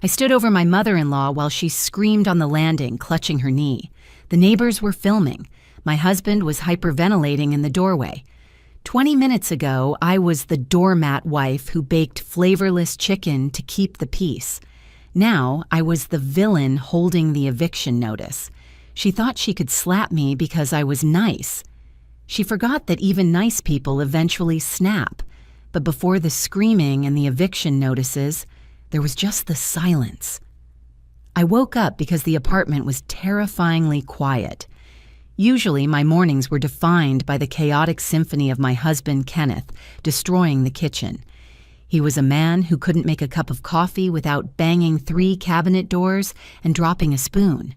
I stood over my mother-in-law while she screamed on the landing, clutching her knee. The neighbors were filming. My husband was hyperventilating in the doorway. 20 minutes ago, I was the doormat wife who baked flavorless chicken to keep the peace. Now, I was the villain holding the eviction notice. She thought she could slap me because I was nice. She forgot that even nice people eventually snap. But before the screaming and the eviction notices, there was just the silence. I woke up because the apartment was terrifyingly quiet. Usually, my mornings were defined by the chaotic symphony of my husband, Kenneth, destroying the kitchen. He was a man who couldn't make a cup of coffee without banging 3 cabinet doors and dropping a spoon.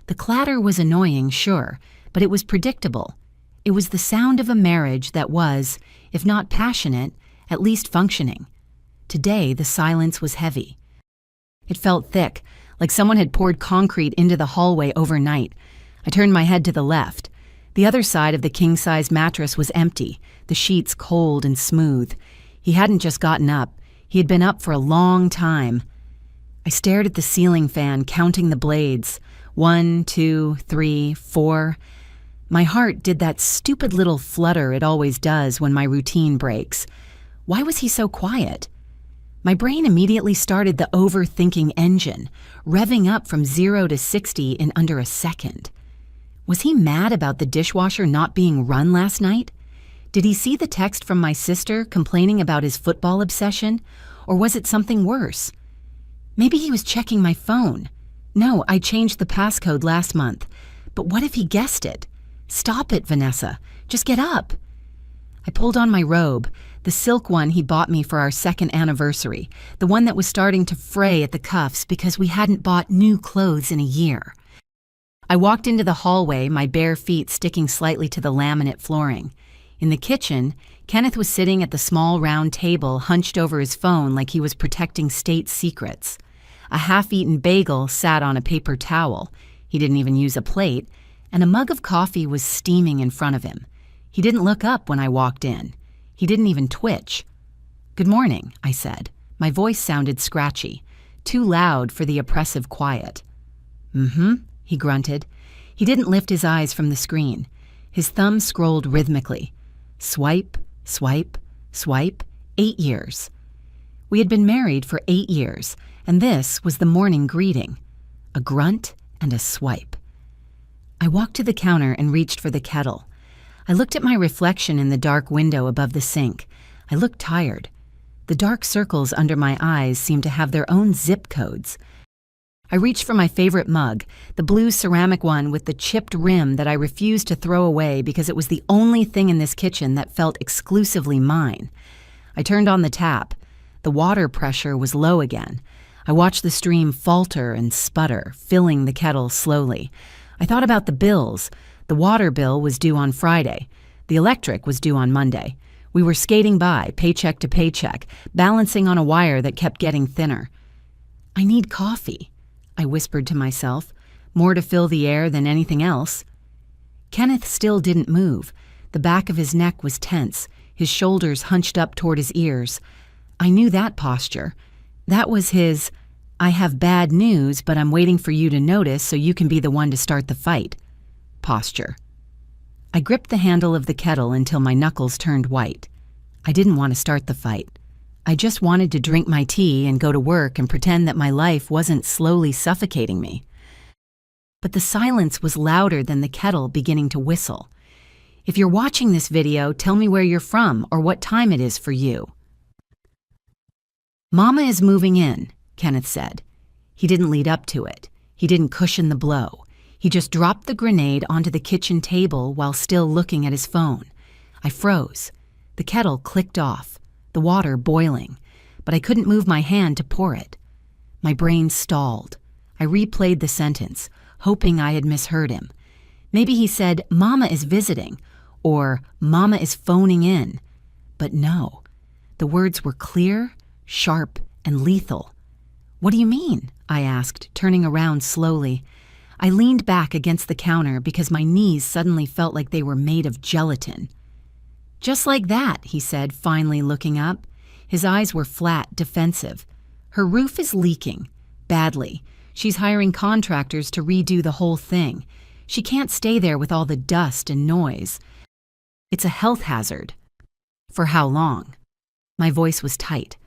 The clatter was annoying, sure, but it was predictable. It was the sound of a marriage that was, if not passionate, at least functioning. Today, the silence was heavy. It felt thick, like someone had poured concrete into the hallway overnight. I turned my head to the left. The other side of the king-size mattress was empty, the sheets cold and smooth. He hadn't just gotten up. He had been up for a long time. I stared at the ceiling fan, counting the blades. 1, 2, 3, 4. My heart did that stupid little flutter it always does when my routine breaks. Why was he so quiet? My brain immediately started the overthinking engine, revving up from 0 to 60 in under a second. Was he mad about the dishwasher not being run last night? Did he see the text from my sister complaining about his football obsession? Or was it something worse? Maybe he was checking my phone. No, I changed the passcode last month. But what if he guessed it? Stop it, Vanessa. Just get up. I pulled on my robe, the silk one he bought me for our 2nd anniversary, the one that was starting to fray at the cuffs because we hadn't bought new clothes in a year. I walked into the hallway, my bare feet sticking slightly to the laminate flooring. In the kitchen, Kenneth was sitting at the small round table, hunched over his phone like he was protecting state secrets. A half-eaten bagel sat on a paper towel. He didn't even use a plate, and a mug of coffee was steaming in front of him. He didn't look up when I walked in. He didn't even twitch. "Good morning," I said. My voice sounded scratchy, too loud for the oppressive quiet. "Mm-hmm," he grunted. He didn't lift his eyes from the screen. His thumb scrolled rhythmically. Swipe, swipe, swipe, 8 years. We had been married for 8 years, and this was the morning greeting. A grunt and a swipe. I walked to the counter and reached for the kettle. I looked at my reflection in the dark window above the sink. I looked tired. The dark circles under my eyes seemed to have their own zip codes. I reached for my favorite mug, the blue ceramic one with the chipped rim that I refused to throw away because it was the only thing in this kitchen that felt exclusively mine. I turned on the tap. The water pressure was low again. I watched the stream falter and sputter, filling the kettle slowly. I thought about the bills. The water bill was due on Friday. The electric was due on Monday. We were skating by, paycheck to paycheck, balancing on a wire that kept getting thinner. "I need coffee," I whispered to myself, more to fill the air than anything else. Kenneth still didn't move. The back of his neck was tense, his shoulders hunched up toward his ears. I knew that posture. That was his, "I have bad news, but I'm waiting for you to notice so you can be the one to start the fight" posture. I gripped the handle of the kettle until my knuckles turned white. I didn't want to start the fight. I just wanted to drink my tea and go to work and pretend that my life wasn't slowly suffocating me. But the silence was louder than the kettle beginning to whistle. If you're watching this video, tell me where you're from or what time it is for you. "Mama is moving in," Kenneth said. He didn't lead up to it. He didn't cushion the blow. He just dropped the grenade onto the kitchen table while still looking at his phone. I froze. The kettle clicked off, the water boiling, but I couldn't move my hand to pour it. My brain stalled. I replayed the sentence, hoping I had misheard him. Maybe he said, "Mama is visiting," or "Mama is phoning in." But no. The words were clear, sharp, and lethal. "What do you mean?" I asked, turning around slowly. I leaned back against the counter because my knees suddenly felt like they were made of gelatin. "Just like that," he said, finally looking up. His eyes were flat, defensive. "Her roof is leaking. Badly. She's hiring contractors to redo the whole thing. She can't stay there with all the dust and noise. It's a health hazard. For how long? My voice was tight.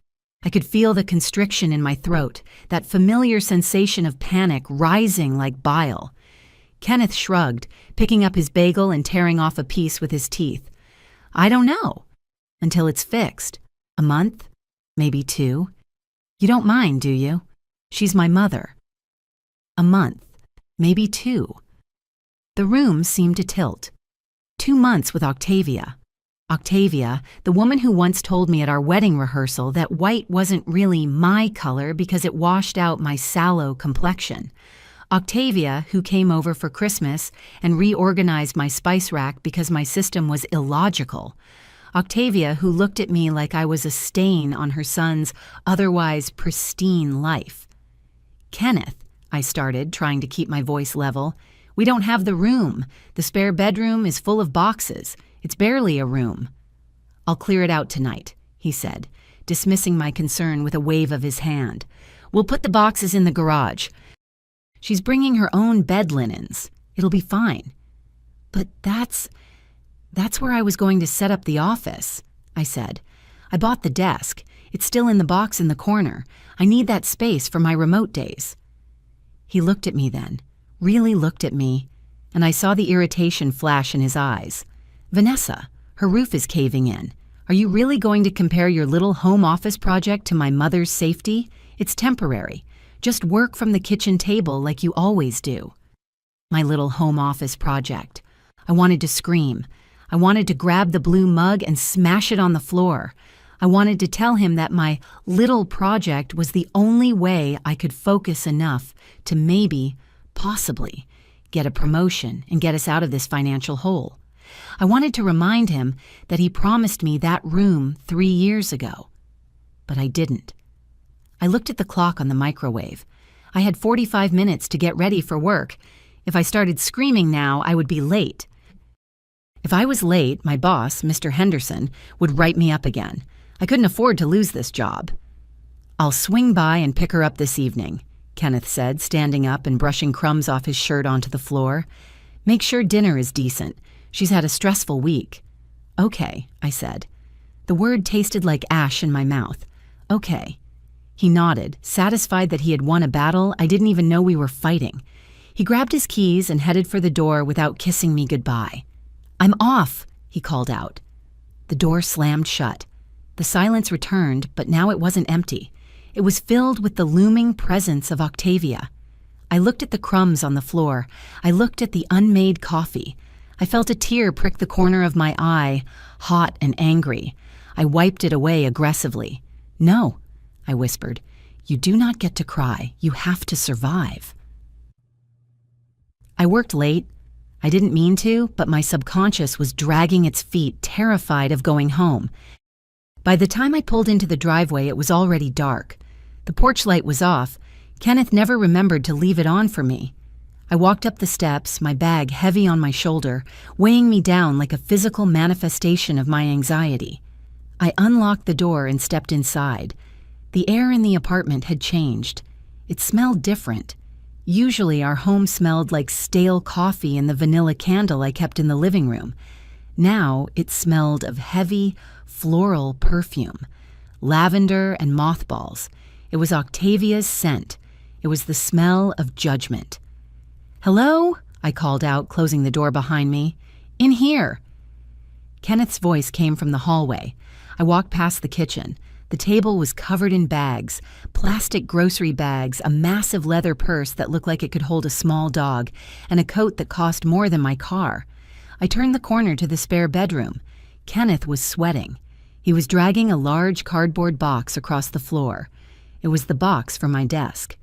I could feel the constriction in my throat, that familiar sensation of panic rising like bile. Kenneth shrugged, picking up his bagel and tearing off a piece with his teeth. I don't know. Until it's fixed. A month? Maybe 2. You don't mind, do you? She's my mother. A month. Maybe 2. The room seemed to tilt. 2 months with Octavia. Octavia, the woman who once told me at our wedding rehearsal that white wasn't really my color because it washed out my sallow complexion. Octavia, who came over for Christmas and reorganized my spice rack because my system was illogical. Octavia, who looked at me like I was a stain on her son's otherwise pristine life. Kenneth, I started, trying to keep my voice level. We don't have the room. The spare bedroom is full of boxes. It's barely a room. I'll clear it out tonight, he said, dismissing my concern with a wave of his hand. We'll put the boxes in the garage. She's bringing her own bed linens. It'll be fine. But that's where I was going to set up the office, I said. I bought the desk. It's still in the box in the corner. I need that space for my remote days. He looked at me then, really looked at me, and I saw the irritation flash in his eyes. Vanessa, her roof is caving in. Are you really going to compare your little home office project to my mother's safety? It's temporary. Just work from the kitchen table like you always do. My little home office project. I wanted to scream. I wanted to grab the blue mug and smash it on the floor. I wanted to tell him that my little project was the only way I could focus enough to maybe, possibly, get a promotion and get us out of this financial hole. I wanted to remind him that he promised me that room 3 years ago. But I didn't. I looked at the clock on the microwave. I had 45 minutes to get ready for work. If I started screaming now, I would be late. If I was late, my boss, Mr. Henderson, would write me up again. I couldn't afford to lose this job. I'll swing by and pick her up this evening, Kenneth said, standing up and brushing crumbs off his shirt onto the floor. Make sure dinner is decent. She's had a stressful week. Okay, I said. The word tasted like ash in my mouth. Okay. He nodded, satisfied that he had won a battle I didn't even know we were fighting. He grabbed his keys and headed for the door without kissing me goodbye. I'm off, he called out. The door slammed shut. The silence returned, but now it wasn't empty. It was filled with the looming presence of Octavia. I looked at the crumbs on the floor. I looked at the unmade coffee. I felt a tear prick the corner of my eye, hot and angry. I wiped it away aggressively. No, I whispered. You do not get to cry. You have to survive. I worked late. I didn't mean to, but my subconscious was dragging its feet, terrified of going home. By the time I pulled into the driveway, it was already dark. The porch light was off. Kenneth never remembered to leave it on for me. I walked up the steps, my bag heavy on my shoulder, weighing me down like a physical manifestation of my anxiety. I unlocked the door and stepped inside. The air in the apartment had changed. It smelled different. Usually our home smelled like stale coffee and the vanilla candle I kept in the living room. Now it smelled of heavy, floral perfume, lavender and mothballs. It was Octavia's scent. It was the smell of judgment. Hello? I called out, closing the door behind me. In here. Kenneth's voice came from the hallway. I walked past the kitchen. The table was covered in bags, plastic grocery bags, a massive leather purse that looked like it could hold a small dog, and a coat that cost more than my car. I turned the corner to the spare bedroom. Kenneth was sweating. He was dragging a large cardboard box across the floor. It was the box for my desk.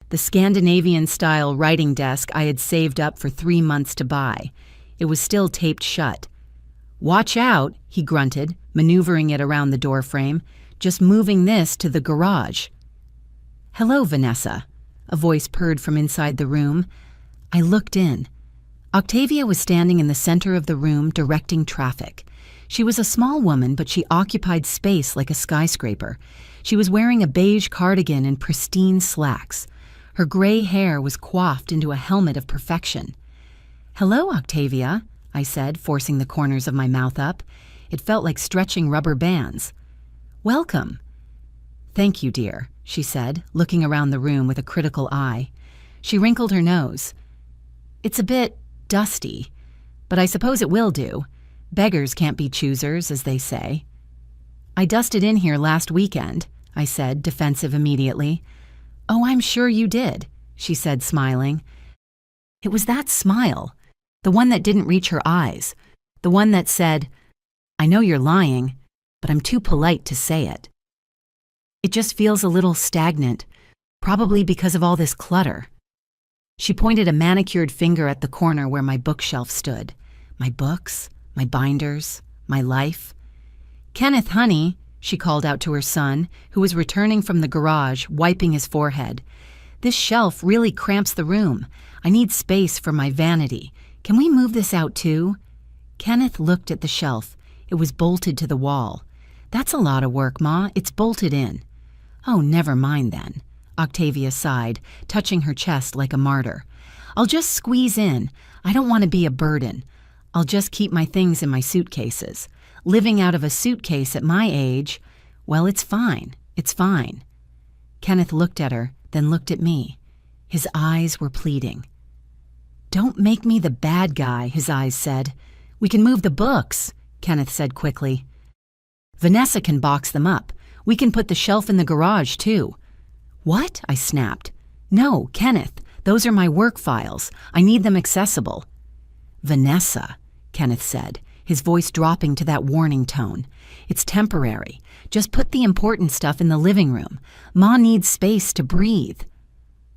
The Scandinavian-style writing desk I had saved up for 3 months to buy. It was still taped shut. Watch out, he grunted, maneuvering it around the doorframe, just moving this to the garage. Hello, Vanessa, a voice purred from inside the room. I looked in. Octavia was standing in the center of the room directing traffic. She was a small woman, but she occupied space like a skyscraper. She was wearing a beige cardigan and pristine slacks. Her gray hair was coiffed into a helmet of perfection. "Hello, Octavia," I said, forcing the corners of my mouth up. It felt like stretching rubber bands. "Welcome." "Thank you, dear," she said, looking around the room with a critical eye. She wrinkled her nose. "It's a bit dusty, but I suppose it will do. Beggars can't be choosers, as they say." "I dusted in here last weekend," I said, defensive immediately. "Oh, I'm sure you did," she said, smiling. It was that smile, the one that didn't reach her eyes, the one that said, "I know you're lying, but I'm too polite to say it." It just feels a little stagnant, probably because of all this clutter. She pointed a manicured finger at the corner where my bookshelf stood. My books, my binders, my life. "Kenneth, honey," she called out to her son, who was returning from the garage, wiping his forehead. "This shelf really cramps the room. I need space for my vanity. Can we move this out too?" Kenneth looked at the shelf. It was bolted to the wall. "That's a lot of work, Ma. It's bolted in." "Oh, never mind then." Octavia sighed, touching her chest like a martyr. "I'll just squeeze in. I don't want to be a burden. I'll just keep my things in my suitcases. Living out of a suitcase at my age, well, it's fine. It's fine." Kenneth looked at her, then looked at me. His eyes were pleading. "Don't make me the bad guy," his eyes said. "We can move the books," Kenneth said quickly. "Vanessa can box them up. We can put the shelf in the garage, too." "What?" I snapped. "No, Kenneth, those are my work files. I need them accessible." "Vanessa," Kenneth said, his voice dropping to that warning tone. "It's temporary. Just put the important stuff in the living room. Ma needs space to breathe."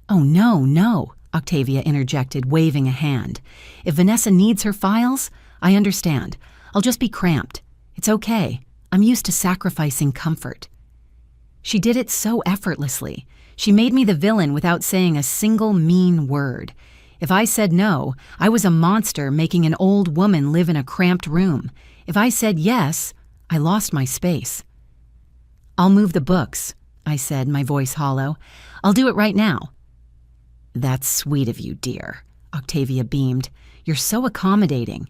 "Oh, no, no," Octavia interjected, waving a hand. "If Vanessa needs her files, I understand. I'll just be cramped. It's okay. I'm used to sacrificing comfort." She did it so effortlessly. She made me the villain without saying a single mean word. If I said no, I was a monster making an old woman live in a cramped room. If I said yes, I lost my space. "I'll move the books," I said, my voice hollow. "I'll do it right now." "That's sweet of you, dear," Octavia beamed. "You're so accommodating.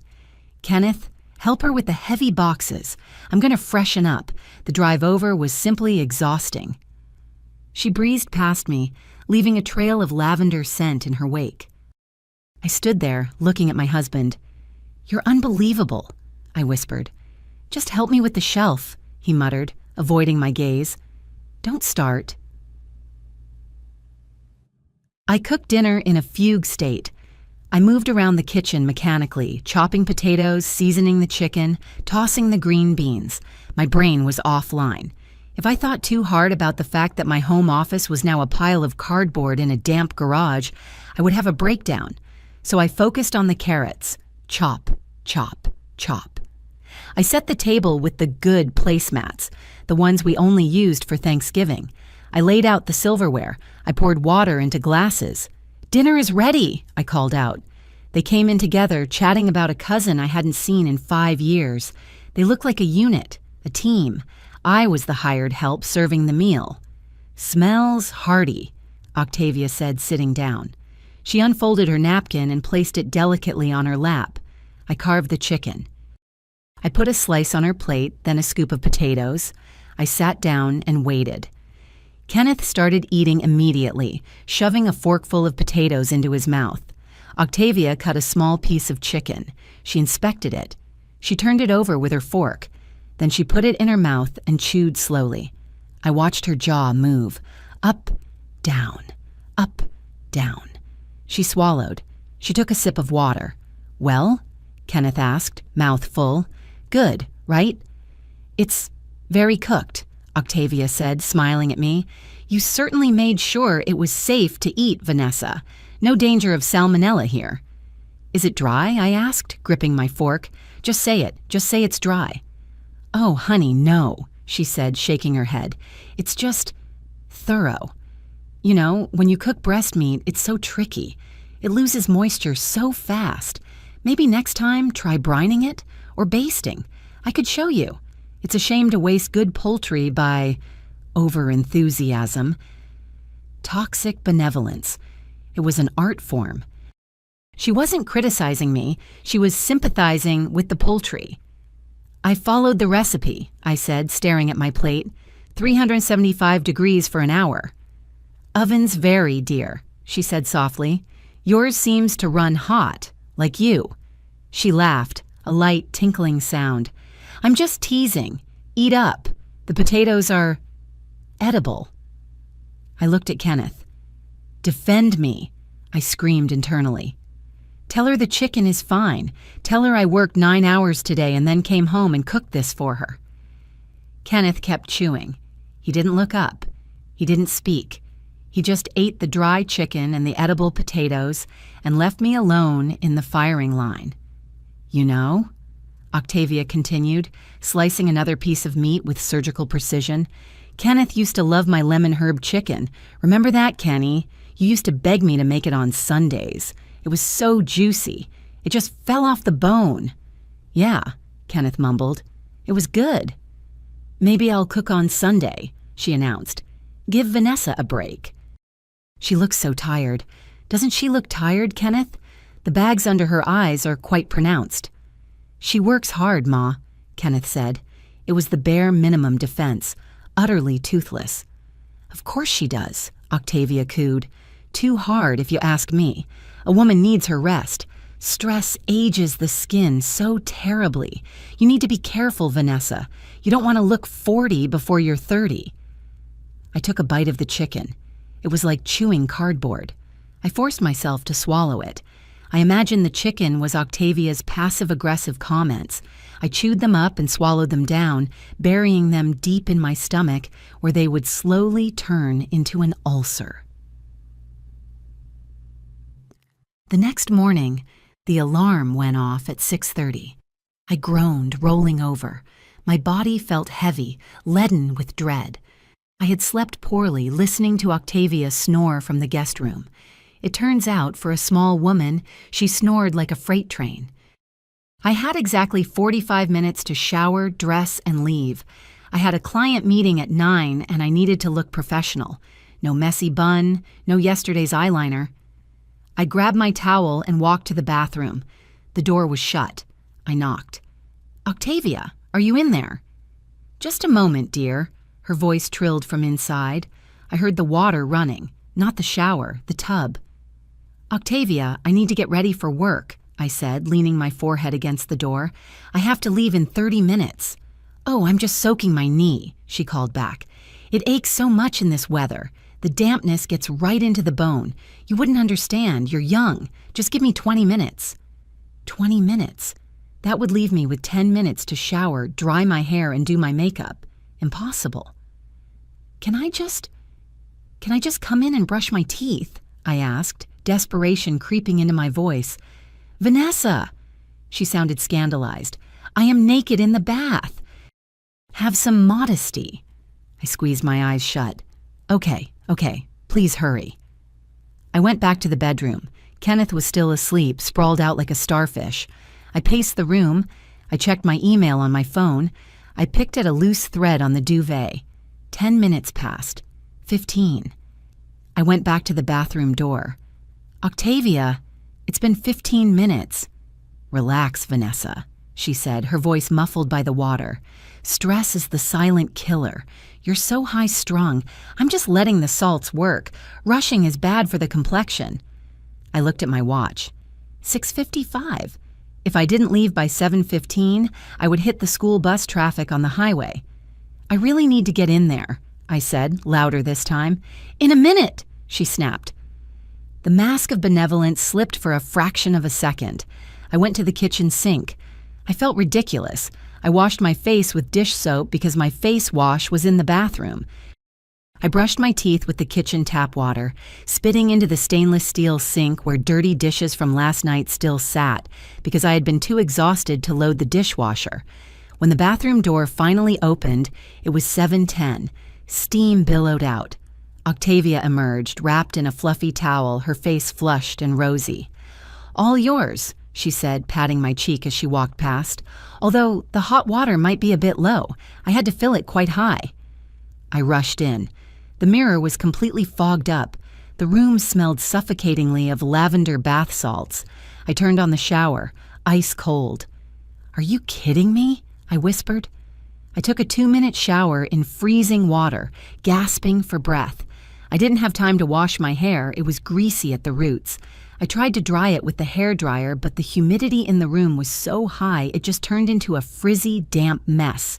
Kenneth, help her with the heavy boxes. I'm going to freshen up. The drive over was simply exhausting." She breezed past me, leaving a trail of lavender scent in her wake. I stood there, looking at my husband. "You're unbelievable," I whispered. "Just help me with the shelf," he muttered, avoiding my gaze. "Don't start." I cooked dinner in a fugue state. I moved around the kitchen mechanically, chopping potatoes, seasoning the chicken, tossing the green beans. My brain was offline. If I thought too hard about the fact that my home office was now a pile of cardboard in a damp garage, I would have a breakdown. So I focused on the carrots. Chop, chop, chop. I set the table with the good placemats, the ones we only used for Thanksgiving. I laid out the silverware. I poured water into glasses. "Dinner is ready," I called out. They came in together, chatting about a cousin I hadn't seen in 5 years. They looked like a unit, a team. I was the hired help serving the meal. "Smells hearty," Octavia said, sitting down. She unfolded her napkin and placed it delicately on her lap. I carved the chicken. I put a slice on her plate, then a scoop of potatoes. I sat down and waited. Kenneth started eating immediately, shoving a forkful of potatoes into his mouth. Octavia cut a small piece of chicken. She inspected it. She turned it over with her fork. Then she put it in her mouth and chewed slowly. I watched her jaw move. Up, down, up, down. She swallowed. She took a sip of water. "Well?" Kenneth asked, mouth full. "Good, right?" "It's very cooked," Octavia said, smiling at me. "You certainly made sure it was safe to eat, Vanessa. No danger of salmonella here." "Is it dry?" I asked, gripping my fork. "Just say it. Just say it's dry." "Oh, honey, no," she said, shaking her head. "It's just thorough. You know, when you cook breast meat, it's so tricky. It loses moisture so fast. Maybe next time try brining it or basting. I could show you. It's a shame to waste good poultry by over-enthusiasm. Toxic benevolence. It was an art form. She wasn't criticizing me. She was sympathizing with the poultry. I followed the recipe, I said, staring at my plate. 375 degrees for an hour. Ovens vary, dear, she said softly. Yours seems to run hot, like you. She laughed, a light, tinkling sound. I'm just teasing. Eat up. The potatoes are edible. I looked at Kenneth. Defend me, I screamed internally. Tell her the chicken is fine. Tell her I worked 9 hours today and then came home and cooked this for her. Kenneth kept chewing. He didn't look up. He didn't speak. He just ate the dry chicken and the edible potatoes and left me alone in the firing line. You know, Octavia continued, slicing another piece of meat with surgical precision, Kenneth used to love my lemon herb chicken. Remember that, Kenny? You used to beg me to make it on Sundays. It was so juicy. It just fell off the bone. Yeah, Kenneth mumbled. It was good. Maybe I'll cook on Sunday, she announced. Give Vanessa a break. She looks so tired. Doesn't she look tired, Kenneth? The bags under her eyes are quite pronounced. She works hard, Ma, Kenneth said. It was the bare minimum defense, utterly toothless. Of course she does, Octavia cooed. Too hard, if you ask me. A woman needs her rest. Stress ages the skin so terribly. You need to be careful, Vanessa. You don't want to look 40 before you're 30. I took a bite of the chicken. It was like chewing cardboard. I forced myself to swallow it. I imagined the chicken was Octavia's passive-aggressive comments. I chewed them up and swallowed them down, burying them deep in my stomach where they would slowly turn into an ulcer. The next morning, the alarm went off at 6:30. I groaned, rolling over. My body felt heavy, leaden with dread. I had slept poorly, listening to Octavia snore from the guest room. It turns out, for a small woman, she snored like a freight train. I had exactly 45 minutes to shower, dress, and leave. I had a client meeting at 9, and I needed to look professional. No messy bun, no yesterday's eyeliner. I grabbed my towel and walked to the bathroom. The door was shut. I knocked. Octavia, are you in there? Just a moment, dear. Her voice trilled from inside. I heard the water running, not the shower, the tub. Octavia, I need to get ready for work, I said, leaning my forehead against the door. I have to leave in 30 minutes. Oh, I'm just soaking my knee, she called back. It aches so much in this weather. The dampness gets right into the bone. You wouldn't understand. You're young. Just give me 20 minutes. 20 minutes? That would leave me with 10 minutes to shower, dry my hair, and do my makeup. Impossible. Can I just come in and brush my teeth? I asked, desperation creeping into my voice. Vanessa! She sounded scandalized. I am naked in the bath. Have some modesty. I squeezed my eyes shut. Okay, please hurry. I went back to the bedroom. Kenneth was still asleep, sprawled out like a starfish. I paced the room. I checked my email on my phone. I picked at a loose thread on the duvet. 10 minutes passed. 15. I went back to the bathroom door. Octavia, it's been 15 minutes. Relax, Vanessa, she said, her voice muffled by the water. Stress is the silent killer. You're so high-strung. I'm just letting the salts work. Rushing is bad for the complexion. I looked at my watch. 6:55. If I didn't leave by 7:15, I would hit the school bus traffic on the highway. I really need to get in there, I said, louder this time. In a minute, she snapped. The mask of benevolence slipped for a fraction of a second. I went to the kitchen sink. I felt ridiculous. I washed my face with dish soap because my face wash was in the bathroom. I brushed my teeth with the kitchen tap water, spitting into the stainless steel sink where dirty dishes from last night still sat because I had been too exhausted to load the dishwasher. When the bathroom door finally opened, it was 7:10. Steam billowed out. Octavia emerged, wrapped in a fluffy towel, her face flushed and rosy. All yours, she said, patting my cheek as she walked past. Although the hot water might be a bit low. I had to fill it quite high. I rushed in. The mirror was completely fogged up. The room smelled suffocatingly of lavender bath salts. I turned on the shower, ice cold. "Are you kidding me?" I whispered. I took a 2-minute shower in freezing water, gasping for breath. I didn't have time to wash my hair. It was greasy at the roots. I tried to dry it with the hairdryer, but the humidity in the room was so high it just turned into a frizzy, damp mess.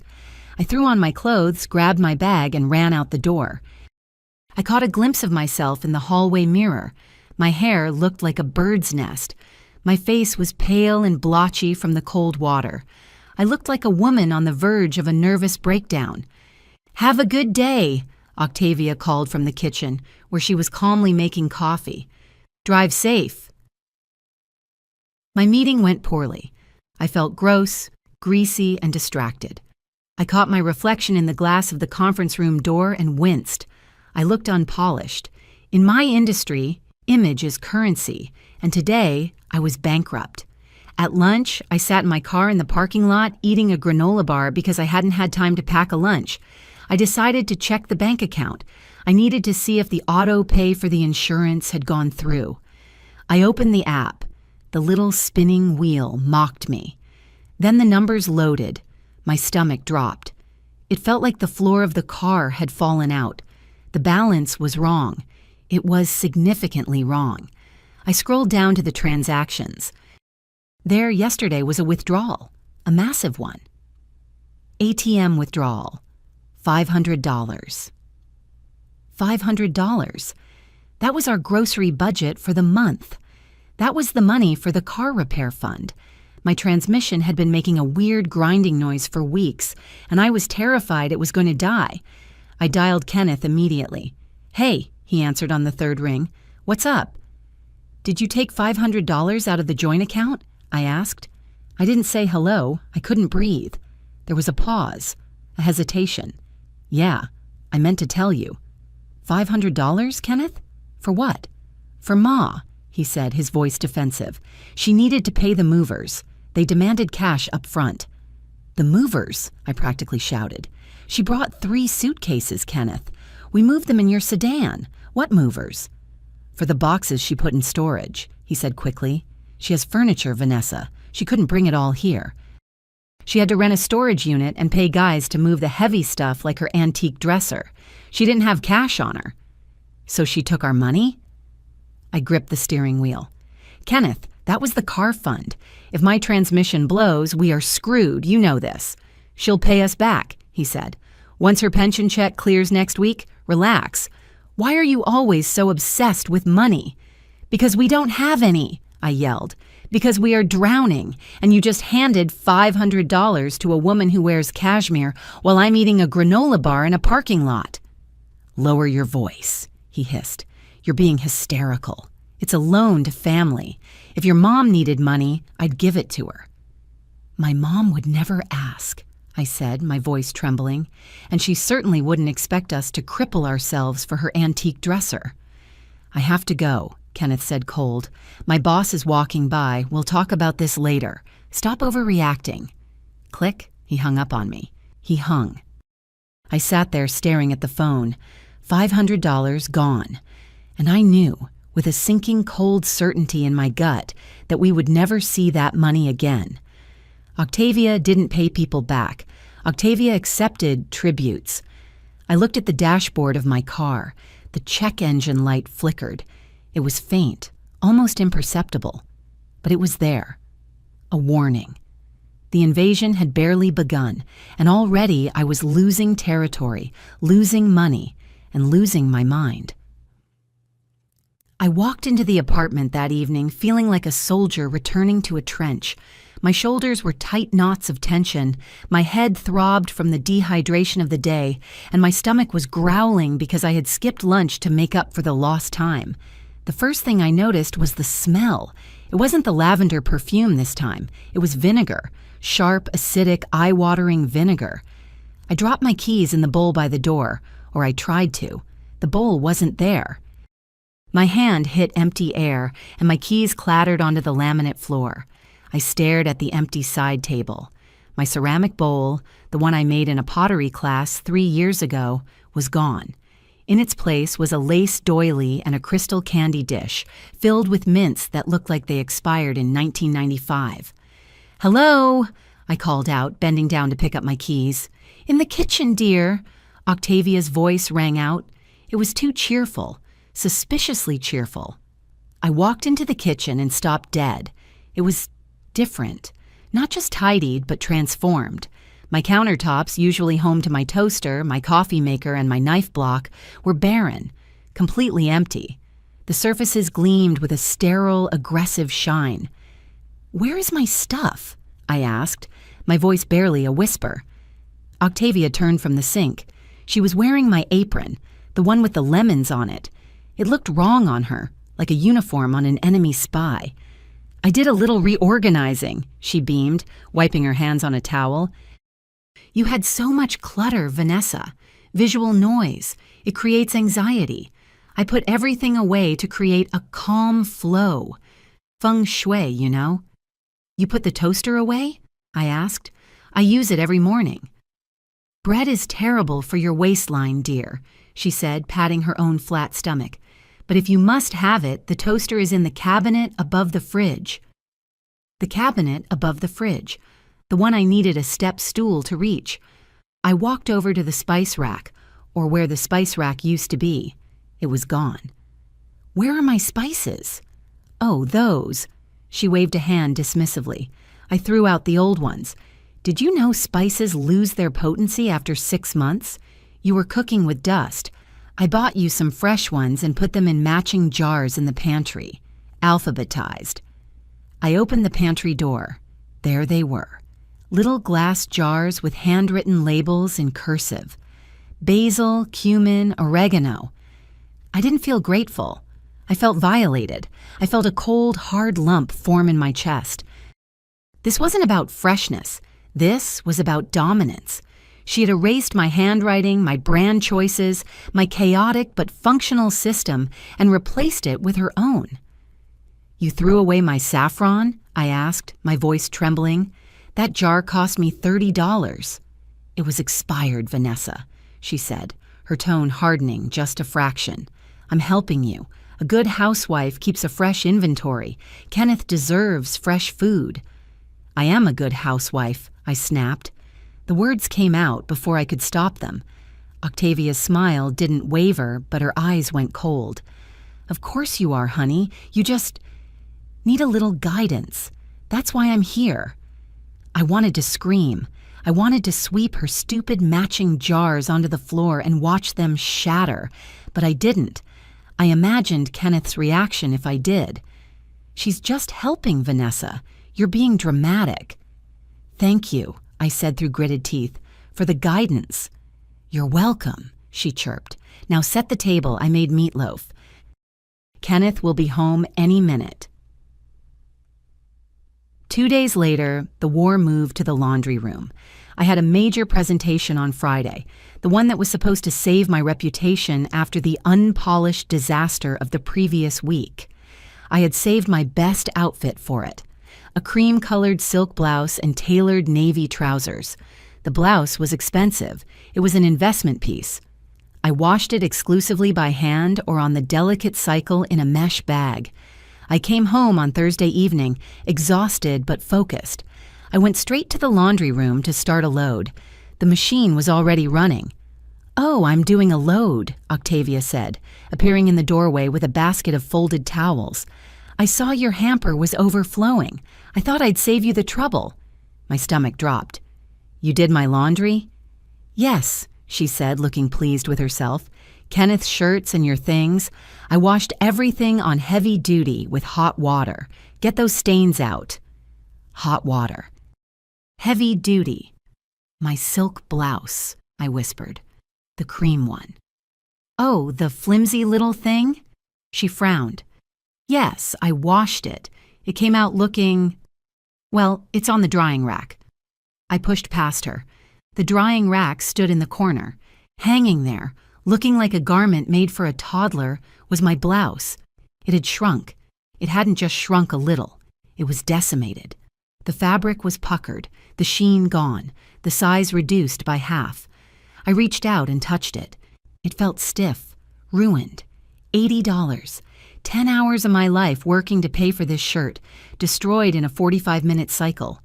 I threw on my clothes, grabbed my bag, and ran out the door. I caught a glimpse of myself in the hallway mirror. My hair looked like a bird's nest. My face was pale and blotchy from the cold water. I looked like a woman on the verge of a nervous breakdown. "Have a good day," Octavia called from the kitchen, where she was calmly making coffee. "Drive safe." My meeting went poorly. I felt gross, greasy, and distracted. I caught my reflection in the glass of the conference room door and winced. I looked unpolished. In my industry, image is currency, and today I was bankrupt. At lunch, I sat in my car in the parking lot eating a granola bar because I hadn't had time to pack a lunch. I decided to check the bank account. I needed to see if the auto pay for the insurance had gone through. I opened the app. The little spinning wheel mocked me. Then the numbers loaded. My stomach dropped. It felt like the floor of the car had fallen out. The balance was wrong. It was significantly wrong. I scrolled down to the transactions. There yesterday was a withdrawal, a massive one. ATM withdrawal, $500. $500. That was our grocery budget for the month. That was the money for the car repair fund. My transmission had been making a weird grinding noise for weeks, and I was terrified it was going to die. I dialed Kenneth immediately. "Hey," he answered on the third ring. "What's up?" "Did you take $500 out of the joint account?" I asked. I didn't say hello. I couldn't breathe. There was a pause, a hesitation. "Yeah, I meant to tell you." $500, Kenneth? For what? "For Ma," he said, his voice defensive. "She needed to pay the movers. They demanded cash up front." "The movers?" I practically shouted. "She brought 3 suitcases, Kenneth. We moved them in your sedan. What movers?" "For the boxes she put in storage," he said quickly. "She has furniture, Vanessa. She couldn't bring it all here. She had to rent a storage unit and pay guys to move the heavy stuff like her antique dresser. She didn't have cash on her." "So she took our money?" I gripped the steering wheel. "Kenneth, that was the car fund. If my transmission blows, we are screwed. You know this." "She'll pay us back," he said. "Once her pension check clears next week, relax. Why are you always so obsessed with money?" "Because we don't have any," I yelled. "Because we are drowning, and you just handed $500 to a woman who wears cashmere while I'm eating a granola bar in a parking lot." "Lower your voice," he hissed. "You're being hysterical. It's a loan to family. If your mom needed money, I'd give it to her." "My mom would never ask," I said, my voice trembling, "and she certainly wouldn't expect us to cripple ourselves for her antique dresser." "I have to go," Kenneth said cold. "My boss is walking by. We'll talk about this later. Stop overreacting." Click, he hung up on me. He hung. I sat there staring at the phone. $500 gone. And I knew, with a sinking cold certainty in my gut, that we would never see that money again. Octavia didn't pay people back. Octavia accepted tributes. I looked at the dashboard of my car. The check engine light flickered. It was faint, almost imperceptible, but it was there. A warning. The invasion had barely begun, and already I was losing territory, losing money, and losing my mind. I walked into the apartment that evening feeling like a soldier returning to a trench. My shoulders were tight knots of tension, my head throbbed from the dehydration of the day, and my stomach was growling because I had skipped lunch to make up for the lost time. The first thing I noticed was the smell. It wasn't the lavender perfume this time. It was vinegar, sharp, acidic, eye-watering vinegar. I dropped my keys in the bowl by the door, or I tried to. The bowl wasn't there. My hand hit empty air, and my keys clattered onto the laminate floor. I stared at the empty side table. My ceramic bowl, the one I made in a pottery class 3 years ago, was gone. In its place was a lace doily and a crystal candy dish filled with mints that looked like they expired in 1995. "Hello," I called out, bending down to pick up my keys. "In the kitchen, dear." Octavia's voice rang out. It was too cheerful, suspiciously cheerful. I walked into the kitchen and stopped dead. It was different. Not just tidied, but transformed. My countertops, usually home to my toaster, my coffee maker, and my knife block, were barren, completely empty. The surfaces gleamed with a sterile, aggressive shine. "Where is my stuff?" I asked, my voice barely a whisper. Octavia turned from the sink. She was wearing my apron, the one with the lemons on it. It looked wrong on her, like a uniform on an enemy spy. "I did a little reorganizing," she beamed, wiping her hands on a towel. "You had so much clutter, Vanessa. Visual noise. It creates anxiety. I put everything away to create a calm flow. Feng shui, you know." "You put the toaster away?" I asked. "I use it every morning." "Bread is terrible for your waistline, dear," she said, patting her own flat stomach. "But if you must have it, the toaster is in the cabinet above the fridge." The cabinet above the fridge. The one I needed a step stool to reach. I walked over to the spice rack, or where the spice rack used to be. It was gone. "Where are my spices?" "Oh, those." She waved a hand dismissively. I threw out the old ones. "Did you know spices lose their potency after 6 months? You were cooking with dust. I bought you some fresh ones and put them in matching jars in the pantry, alphabetized." I opened the pantry door. There they were. Little glass jars with handwritten labels in cursive. Basil, cumin, oregano. I didn't feel grateful. I felt violated. I felt a cold, hard lump form in my chest. This wasn't about freshness. This was about dominance. She had erased my handwriting, my brand choices, my chaotic but functional system, and replaced it with her own. "You threw away my saffron?" I asked, my voice trembling. "That jar cost me $30. "It was expired, Vanessa," she said, her tone hardening just a fraction. "I'm helping you. A good housewife keeps a fresh inventory. Kenneth deserves fresh food." "I am a good housewife," I snapped. The words came out before I could stop them. Octavia's smile didn't waver, but her eyes went cold. "Of course you are, honey. You just need a little guidance. That's why I'm here." I wanted to scream. I wanted to sweep her stupid matching jars onto the floor and watch them shatter, but I didn't. I imagined Kenneth's reaction if I did. "She's just helping, Vanessa. You're being dramatic." "Thank you," I said through gritted teeth, "for the guidance." "You're welcome," she chirped. "Now set the table. I made meatloaf. Kenneth will be home any minute." 2 days later, the war moved to the laundry room. I had a major presentation on Friday, the one that was supposed to save my reputation after the unpolished disaster of the previous week. I had saved my best outfit for it. A cream-colored silk blouse and tailored navy trousers. The blouse was expensive. It was an investment piece. I washed it exclusively by hand or on the delicate cycle in a mesh bag. I came home on Thursday evening, exhausted but focused. I went straight to the laundry room to start a load. The machine was already running. "Oh, I'm doing a load," Octavia said, appearing in the doorway with a basket of folded towels. "I saw your hamper was overflowing. I thought I'd save you the trouble." My stomach dropped. "You did my laundry?" "Yes," she said, looking pleased with herself. "Kenneth's shirts and your things. I washed everything on heavy duty with hot water. Get those stains out." Hot water. Heavy duty. "My silk blouse," I whispered. "The cream one." "Oh, the flimsy little thing?" She frowned. "Yes, I washed it. It came out looking... Well, it's on the drying rack." I pushed past her. The drying rack stood in the corner. Hanging there, looking like a garment made for a toddler, was my blouse. It had shrunk. It hadn't just shrunk a little. It was decimated. The fabric was puckered, the sheen gone, the size reduced by half. I reached out and touched it. It felt stiff, ruined. $80. 10 hours of my life working to pay for this shirt, destroyed in a 45-minute cycle.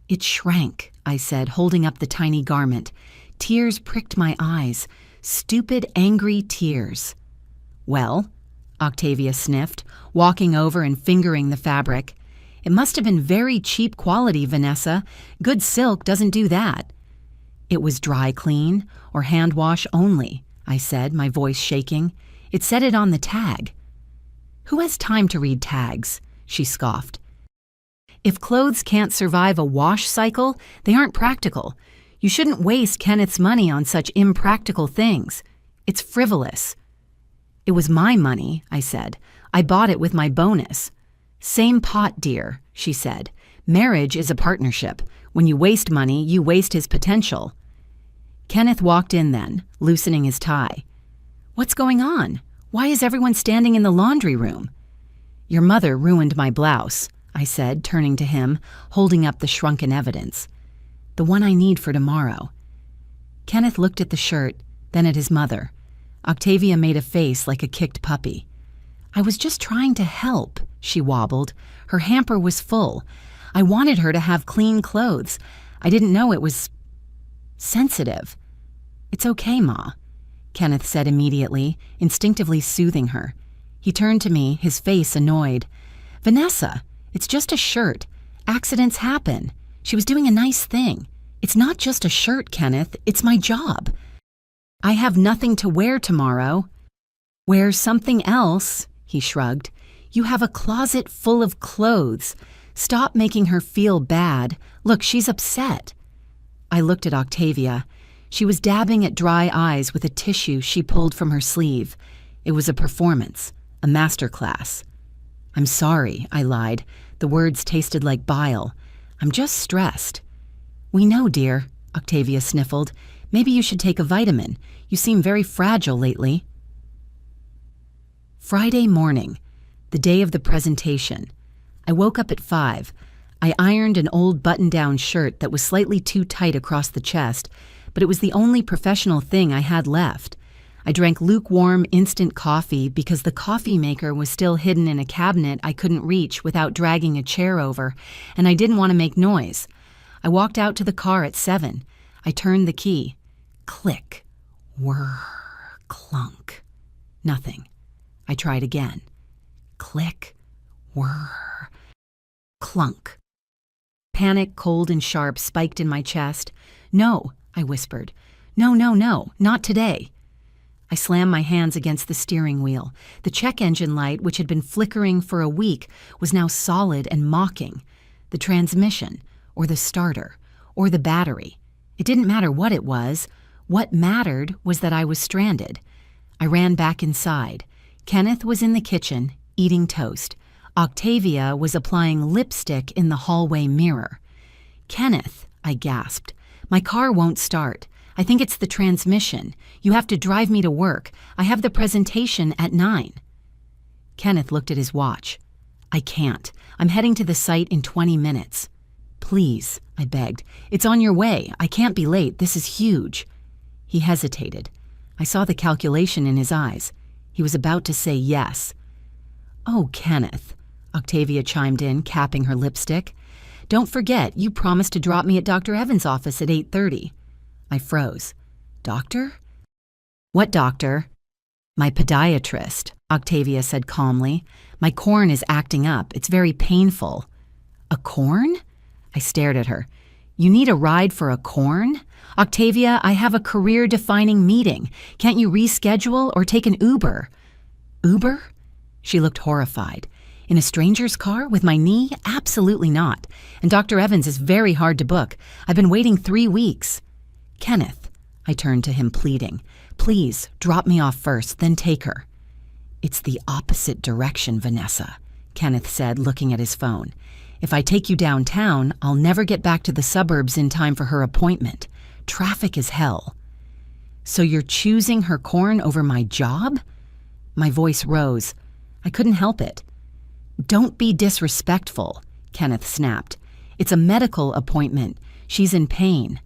It shrank, I said, holding up the tiny garment. Tears pricked my eyes. Stupid, angry tears. Well, Octavia sniffed, walking over and fingering the fabric. It must have been very cheap quality, Vanessa. Good silk doesn't do that. It was dry clean, or hand wash only, I said, my voice shaking. It said it on the tag. Who has time to read tags? She scoffed. If clothes can't survive a wash cycle, they aren't practical. You shouldn't waste Kenneth's money on such impractical things. It's frivolous. It was my money, I said. I bought it with my bonus. Same pot, dear, she said. Marriage is a partnership. When you waste money, you waste his potential. Kenneth walked in then, loosening his tie. What's going on? Why is everyone standing in the laundry room? Your mother ruined my blouse, I said, turning to him, holding up the shrunken evidence. The one I need for tomorrow. Kenneth looked at the shirt, then at his mother. Octavia made a face like a kicked puppy. I was just trying to help, she wobbled. Her hamper was full. I wanted her to have clean clothes. I didn't know it was sensitive. It's okay, Ma, Kenneth said immediately, instinctively soothing her. He turned to me, his face annoyed. Vanessa, it's just a shirt. Accidents happen. She was doing a nice thing. It's not just a shirt, Kenneth. It's my job. I have nothing to wear tomorrow. Wear something else, he shrugged. You have a closet full of clothes. Stop making her feel bad. Look, she's upset. I looked at Octavia. She was dabbing at dry eyes with a tissue she pulled from her sleeve. It was a performance, a masterclass. I'm sorry, I lied. The words tasted like bile. I'm just stressed. We know, dear, Octavia sniffled. Maybe you should take a vitamin. You seem very fragile lately. Friday morning, the day of the presentation. I woke up at 5. I ironed an old button-down shirt that was slightly too tight across the chest, but it was the only professional thing I had left. I drank lukewarm instant coffee because the coffee maker was still hidden in a cabinet I couldn't reach without dragging a chair over, and I didn't want to make noise. I walked out to the car at 7. I turned the key. Click. Whir. Clunk. Nothing. I tried again. Click. Whir. Clunk. Panic, cold and sharp, spiked in my chest. No, I whispered. No, no, no, not today. I slammed my hands against the steering wheel. The check engine light, which had been flickering for a week, was now solid and mocking. The transmission, or the starter, or the battery. It didn't matter what it was. What mattered was that I was stranded. I ran back inside. Kenneth was in the kitchen, eating toast. Octavia was applying lipstick in the hallway mirror. Kenneth, I gasped. My car won't start. I think it's the transmission. You have to drive me to work. I have the presentation at 9. Kenneth looked at his watch. I can't. I'm heading to the site in 20 minutes. Please, I begged. It's on your way. I can't be late. This is huge. He hesitated. I saw the calculation in his eyes. He was about to say yes. Oh, Kenneth, Octavia chimed in, capping her lipstick. Don't forget, you promised to drop me at Dr. Evans' office at 8:30. I froze. Doctor? What doctor? My podiatrist, Octavia said calmly. My corn is acting up. It's very painful. A corn? I stared at her. You need a ride for a corn? Octavia, I have a career-defining meeting. Can't you reschedule or take an Uber? Uber? She looked horrified. In a stranger's car with my knee? Absolutely not. And Dr. Evans is very hard to book. I've been waiting 3 weeks. Kenneth, I turned to him pleading. Please, drop me off first, then take her. It's the opposite direction, Vanessa, Kenneth said, looking at his phone. If I take you downtown, I'll never get back to the suburbs in time for her appointment. Traffic is hell. So you're choosing her corn over my job? My voice rose. I couldn't help it. Don't be disrespectful, Kenneth snapped. It's a medical appointment. She's in pain."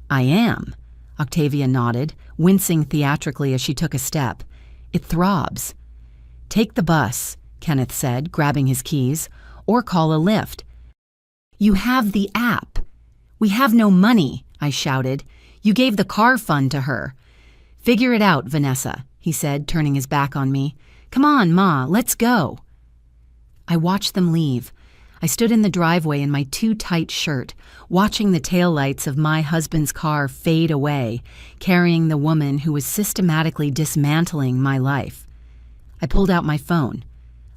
"I am." Octavia nodded, wincing theatrically as she took a step. "It throbs." "Take the bus," Kenneth said, grabbing his keys, "or call a lift." "You have the app." "We have no money," I shouted. "You gave the car fund to her." "Figure it out, Vanessa," he said, turning his back on me. "Come on, Ma, let's go." I watched them leave. I stood in the driveway in my too tight shirt, watching the taillights of my husband's car fade away, carrying the woman who was systematically dismantling my life. I pulled out my phone.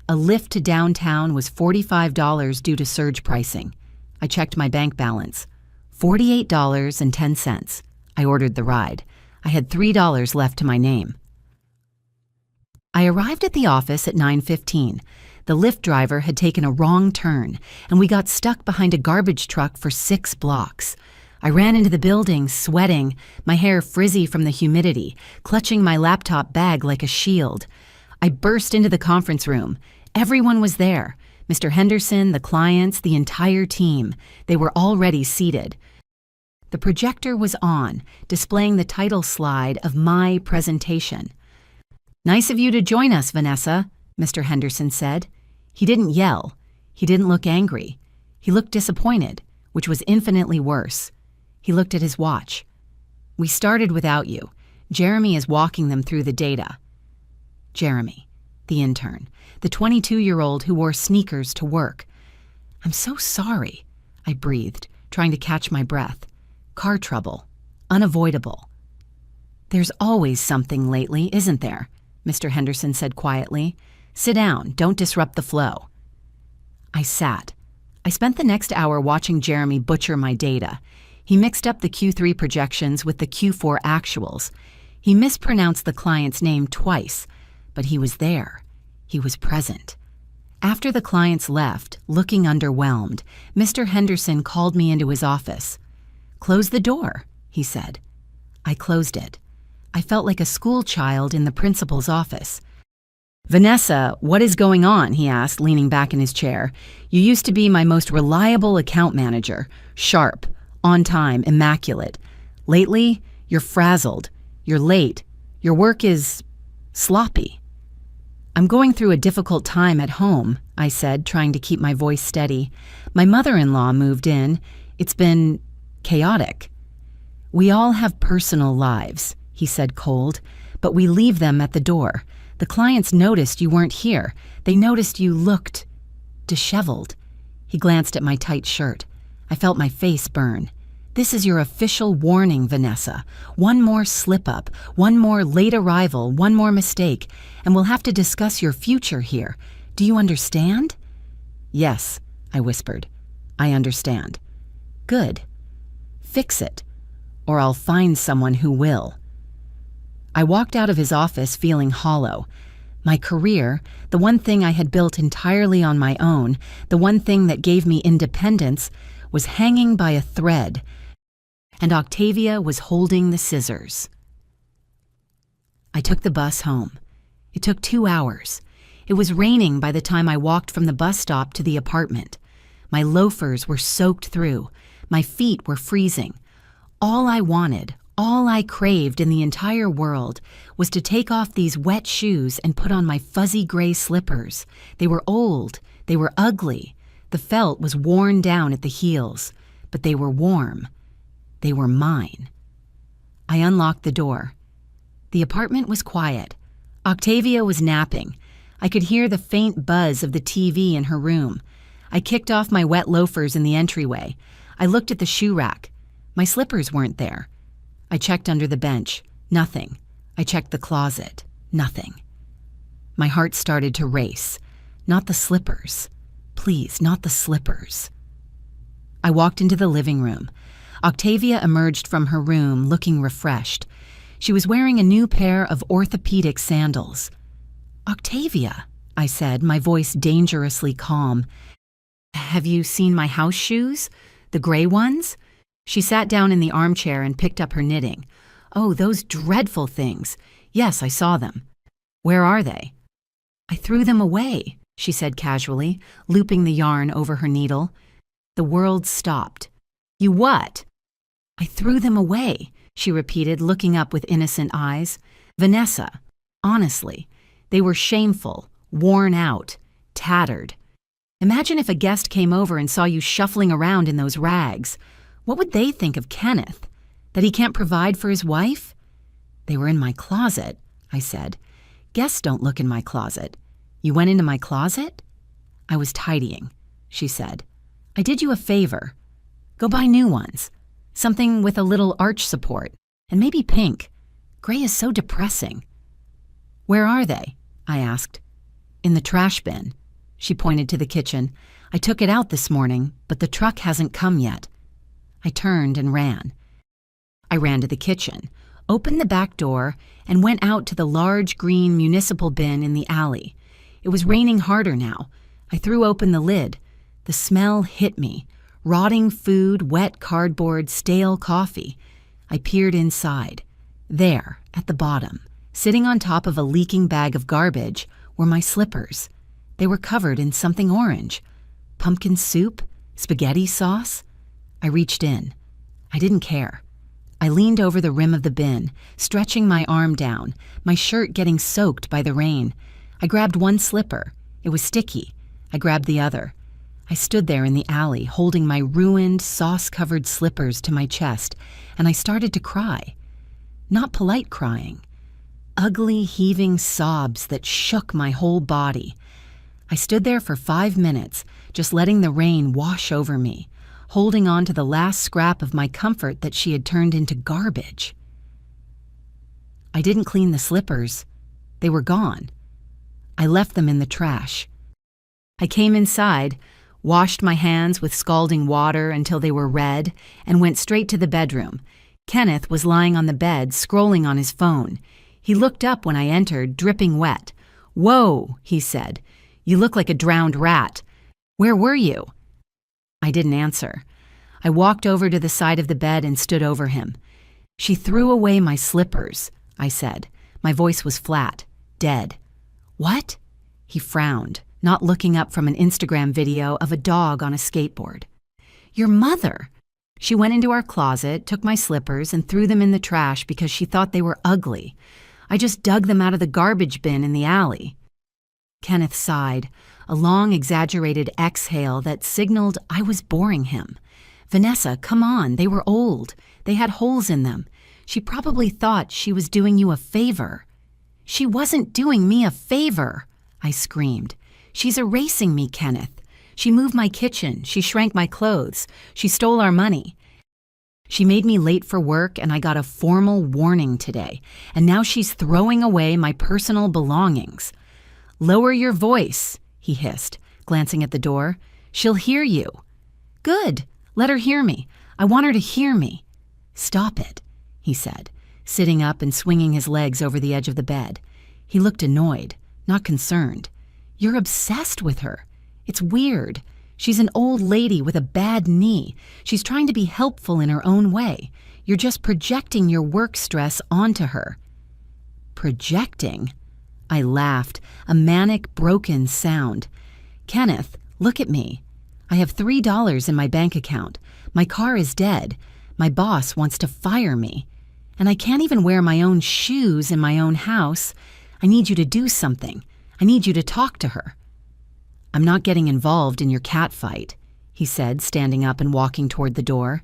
A lift to downtown was $45 due to surge pricing. I checked my bank balance. $48.10. I ordered the ride. I had $3 left to my name. I arrived at the office at 9:15. The Lyft driver had taken a wrong turn, and we got stuck behind a garbage truck for 6 blocks. I ran into the building, sweating, my hair frizzy from the humidity, clutching my laptop bag like a shield. I burst into the conference room. Everyone was there. Mr. Henderson, the clients, the entire team. They were already seated. The projector was on, displaying the title slide of my presentation. "Nice of you to join us, Vanessa," Mr. Henderson said. He didn't yell. He didn't look angry. He looked disappointed, which was infinitely worse. He looked at his watch. "We started without you. Jeremy is walking them through the data." Jeremy, the intern, the 22-year-old who wore sneakers to work. "I'm so sorry," I breathed, trying to catch my breath. Car trouble. Unavoidable. "There's always something lately, isn't there?" Mr. Henderson said quietly. "Sit down. Don't disrupt the flow." I sat. I spent the next hour watching Jeremy butcher my data. He mixed up the Q3 projections with the Q4 actuals. He mispronounced the client's name twice, but he was there. He was present. After the clients left, looking underwhelmed, Mr. Henderson called me into his office. "Close the door," he said. I closed it. I felt like a school child in the principal's office. "Vanessa, what is going on?" he asked, leaning back in his chair. "You used to be my most reliable account manager, sharp, on time, immaculate. Lately, you're frazzled, you're late, your work is sloppy." "I'm going through a difficult time at home," I said, trying to keep my voice steady. "My mother-in-law moved in. It's been chaotic." "We all have personal lives," he said cold, "but we leave them at the door. The clients noticed you weren't here. They noticed you looked disheveled." He glanced at my tight shirt. I felt my face burn. "This is your official warning, Vanessa. One more slip-up, one more late arrival, one more mistake, and we'll have to discuss your future here. Do you understand?" "Yes," I whispered. "I understand." "Good. Fix it, or I'll find someone who will." I walked out of his office feeling hollow. My career, the one thing I had built entirely on my own, the one thing that gave me independence, was hanging by a thread, and Octavia was holding the scissors. I took the bus home. It took 2 hours. It was raining by the time I walked from the bus stop to the apartment. My loafers were soaked through. My feet were freezing. All I wanted, all I craved in the entire world was to take off these wet shoes and put on my fuzzy gray slippers. They were old. They were ugly. The felt was worn down at the heels, but they were warm. They were mine. I unlocked the door. The apartment was quiet. Octavia was napping. I could hear the faint buzz of the TV in her room. I kicked off my wet loafers in the entryway. I looked at the shoe rack. My slippers weren't there. I checked under the bench. Nothing. I checked the closet. Nothing. My heart started to race. Not the slippers. Please, not the slippers. I walked into the living room. Octavia emerged from her room looking refreshed. She was wearing a new pair of orthopedic sandals. "Octavia," I said, my voice dangerously calm. "Have you seen my house shoes? The gray ones?" She sat down in the armchair and picked up her knitting. "Oh, those dreadful things. Yes, I saw them. Where are they?" "I threw them away," she said casually, looping the yarn over her needle. The world stopped. You what? I threw them away, she repeated, looking up with innocent eyes. Vanessa, honestly, they were shameful, worn out, tattered. Imagine if a guest came over and saw you shuffling around in those rags. What would they think of Kenneth? That he can't provide for his wife? They were in my closet, I said. Guests don't look in my closet. You went into my closet? I was tidying, she said. I did you a favor. Go buy new ones. Something with a little arch support. And maybe pink. Gray is so depressing. Where are they? I asked. In the trash bin. She pointed to the kitchen. I took it out this morning, but the truck hasn't come yet. I turned and ran. I ran to the kitchen, opened the back door, and went out to the large green municipal bin in the alley. It was raining harder now. I threw open the lid. The smell hit me. Rotting food, wet cardboard, stale coffee. I peered inside. There, at the bottom, sitting on top of a leaking bag of garbage, were my slippers. They were covered in something orange. Pumpkin soup? Spaghetti sauce? I reached in. I didn't care. I leaned over the rim of the bin, stretching my arm down, my shirt getting soaked by the rain. I grabbed one slipper. It was sticky. I grabbed the other. I stood there in the alley, holding my ruined, sauce-covered slippers to my chest, and I started to cry. Not polite crying. Ugly, heaving sobs that shook my whole body. I stood there for 5 minutes, just letting the rain wash over me, holding on to the last scrap of my comfort that she had turned into garbage. I didn't clean the slippers. They were gone. I left them in the trash. I came inside, washed my hands with scalding water until they were red, and went straight to the bedroom. Kenneth was lying on the bed, scrolling on his phone. He looked up when I entered, dripping wet. "Whoa," he said. "You look like a drowned rat. Where were you?" I didn't answer. I walked over to the side of the bed and stood over him. "She threw away my slippers," I said. My voice was flat, dead. "What?" He frowned, not looking up from an Instagram video of a dog on a skateboard. "Your mother. She went into our closet, took my slippers, and threw them in the trash because she thought they were ugly. I just dug them out of the garbage bin in the alley." Kenneth sighed, a long, exaggerated exhale that signaled I was boring him. "Vanessa, come on, they were old. They had holes in them. She probably thought she was doing you a favor." "She wasn't doing me a favor," I screamed. "She's erasing me, Kenneth. She moved my kitchen. She shrank my clothes. She stole our money. She made me late for work, and I got a formal warning today. And now she's throwing away my personal belongings." "Lower your voice," he hissed, glancing at the door. "She'll hear you." "Good. Let her hear me. I want her to hear me." "Stop it," he said, sitting up and swinging his legs over the edge of the bed. He looked annoyed, not concerned. "You're obsessed with her. It's weird. She's an old lady with a bad knee. She's trying to be helpful in her own way. You're just projecting your work stress onto her." "Projecting?" I laughed, a manic, broken sound. "Kenneth, look at me. I have $3 in my bank account. My car is dead. My boss wants to fire me. And I can't even wear my own shoes in my own house. I need you to do something. I need you to talk to her." "I'm not getting involved in your cat fight," he said, standing up and walking toward the door.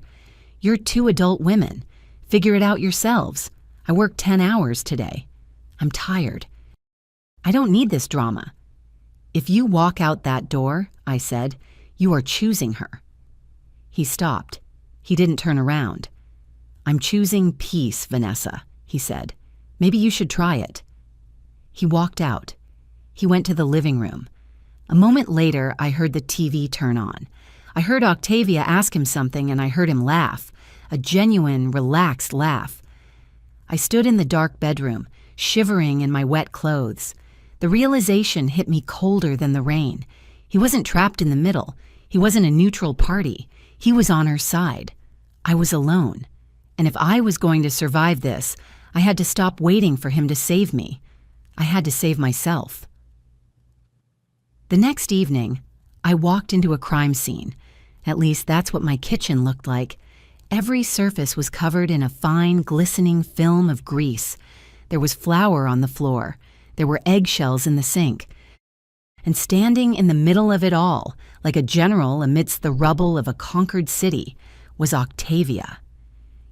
"You're 2 adult women. Figure it out yourselves. I worked 10 hours today. I'm tired. I don't need this drama." "If you walk out that door," I said, "you are choosing her." He stopped. He didn't turn around. "I'm choosing peace, Vanessa," he said. "Maybe you should try it." He walked out. He went to the living room. A moment later, I heard the TV turn on. I heard Octavia ask him something, and I heard him laugh, a genuine, relaxed laugh. I stood in the dark bedroom, shivering in my wet clothes. The realization hit me colder than the rain. He wasn't trapped in the middle. He wasn't a neutral party. He was on her side. I was alone. And if I was going to survive this, I had to stop waiting for him to save me. I had to save myself. The next evening, I walked into a crime scene. At least that's what my kitchen looked like. Every surface was covered in a fine, glistening film of grease. There was flour on the floor. There were eggshells in the sink. And standing in the middle of it all, like a general amidst the rubble of a conquered city, was Octavia.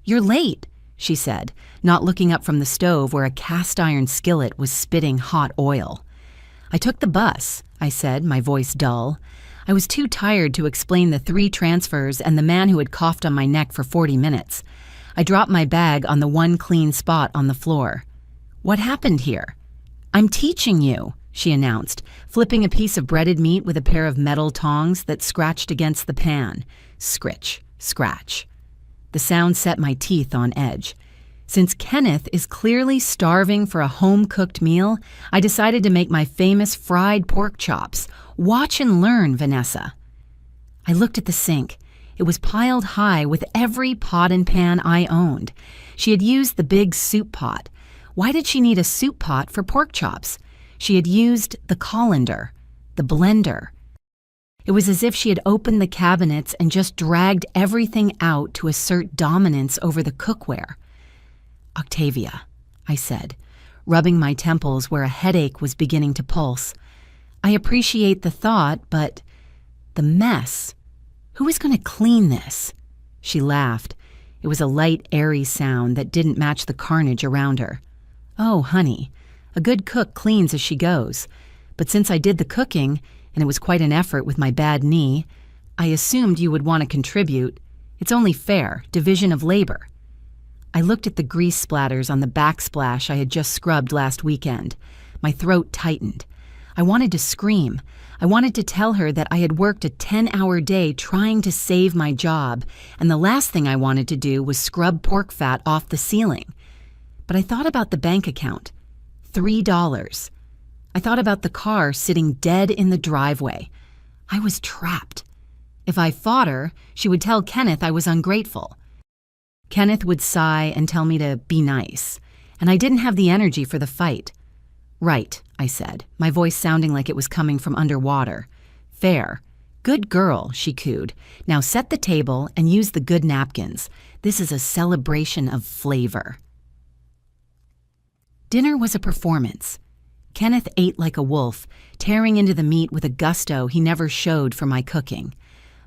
"You're late," she said, not looking up from the stove where a cast-iron skillet was spitting hot oil. "I took the bus," I said, my voice dull. I was too tired to explain the 3 transfers and the man who had coughed on my neck for 40 minutes. I dropped my bag on the one clean spot on the floor. "What happened here?" "I'm teaching you," she announced, flipping a piece of breaded meat with a pair of metal tongs that scratched against the pan. Scritch, scratch. The sound set my teeth on edge. Since Kenneth is clearly starving for a home-cooked meal, I decided to make my famous fried pork chops. Watch and learn, Vanessa. I looked at the sink. It was piled high with every pot and pan I owned. She had used the big soup pot. Why did she need a soup pot for pork chops? She had used the colander, the blender. It was as if she had opened the cabinets and just dragged everything out to assert dominance over the cookware. "Octavia," I said, rubbing my temples where a headache was beginning to pulse. "I appreciate the thought, but the mess. Who is going to clean this?" She laughed. It was a light, airy sound that didn't match the carnage around her. "Oh, honey, a good cook cleans as she goes. But since I did the cooking, and it was quite an effort with my bad knee, I assumed you would want to contribute. It's only fair, division of labor." I looked at the grease splatters on the backsplash I had just scrubbed last weekend. My throat tightened. I wanted to scream. I wanted to tell her that I had worked a 10-hour day trying to save my job, and the last thing I wanted to do was scrub pork fat off the ceiling. But I thought about the bank account. $3. I thought about the car sitting dead in the driveway. I was trapped. If I fought her, she would tell Kenneth I was ungrateful. Kenneth would sigh and tell me to be nice, and I didn't have the energy for the fight. "Right," I said, my voice sounding like it was coming from underwater. "Fair. Good girl," she cooed. "Now set the table and use the good napkins. This is a celebration of flavor." Dinner was a performance. Kenneth ate like a wolf, tearing into the meat with a gusto he never showed for my cooking.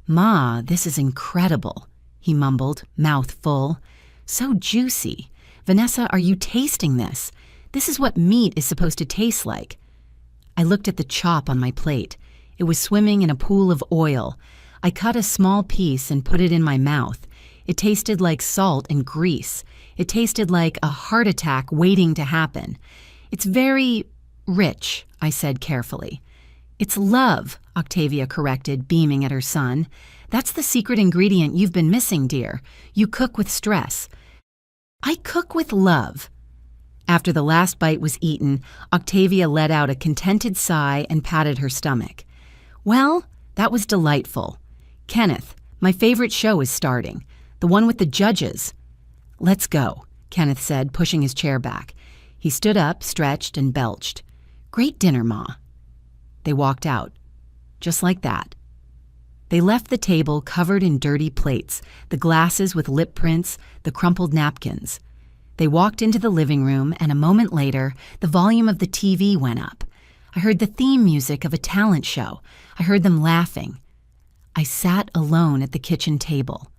"Ma, this is incredible," he mumbled, mouth full. "So juicy. Vanessa, are you tasting this? This is what meat is supposed to taste like." I looked at the chop on my plate. It was swimming in a pool of oil. I cut a small piece and put it in my mouth. It tasted like salt and grease. It tasted like a heart attack waiting to happen. "It's very rich," I said carefully. "It's love," Octavia corrected, beaming at her son. "That's the secret ingredient you've been missing, dear. You cook with stress." "I cook with love." After the last bite was eaten, Octavia let out a contented sigh and patted her stomach. "Well, that was delightful. Kenneth, my favorite show is starting. The one with the judges." "Let's go," Kenneth said, pushing his chair back. He stood up, stretched, and belched. "Great dinner, Ma." They walked out. Just like that. They left the table covered in dirty plates, the glasses with lip prints, the crumpled napkins. They walked into the living room, and a moment later, the volume of the TV went up. I heard the theme music of a talent show. I heard them laughing. I sat alone at the kitchen table.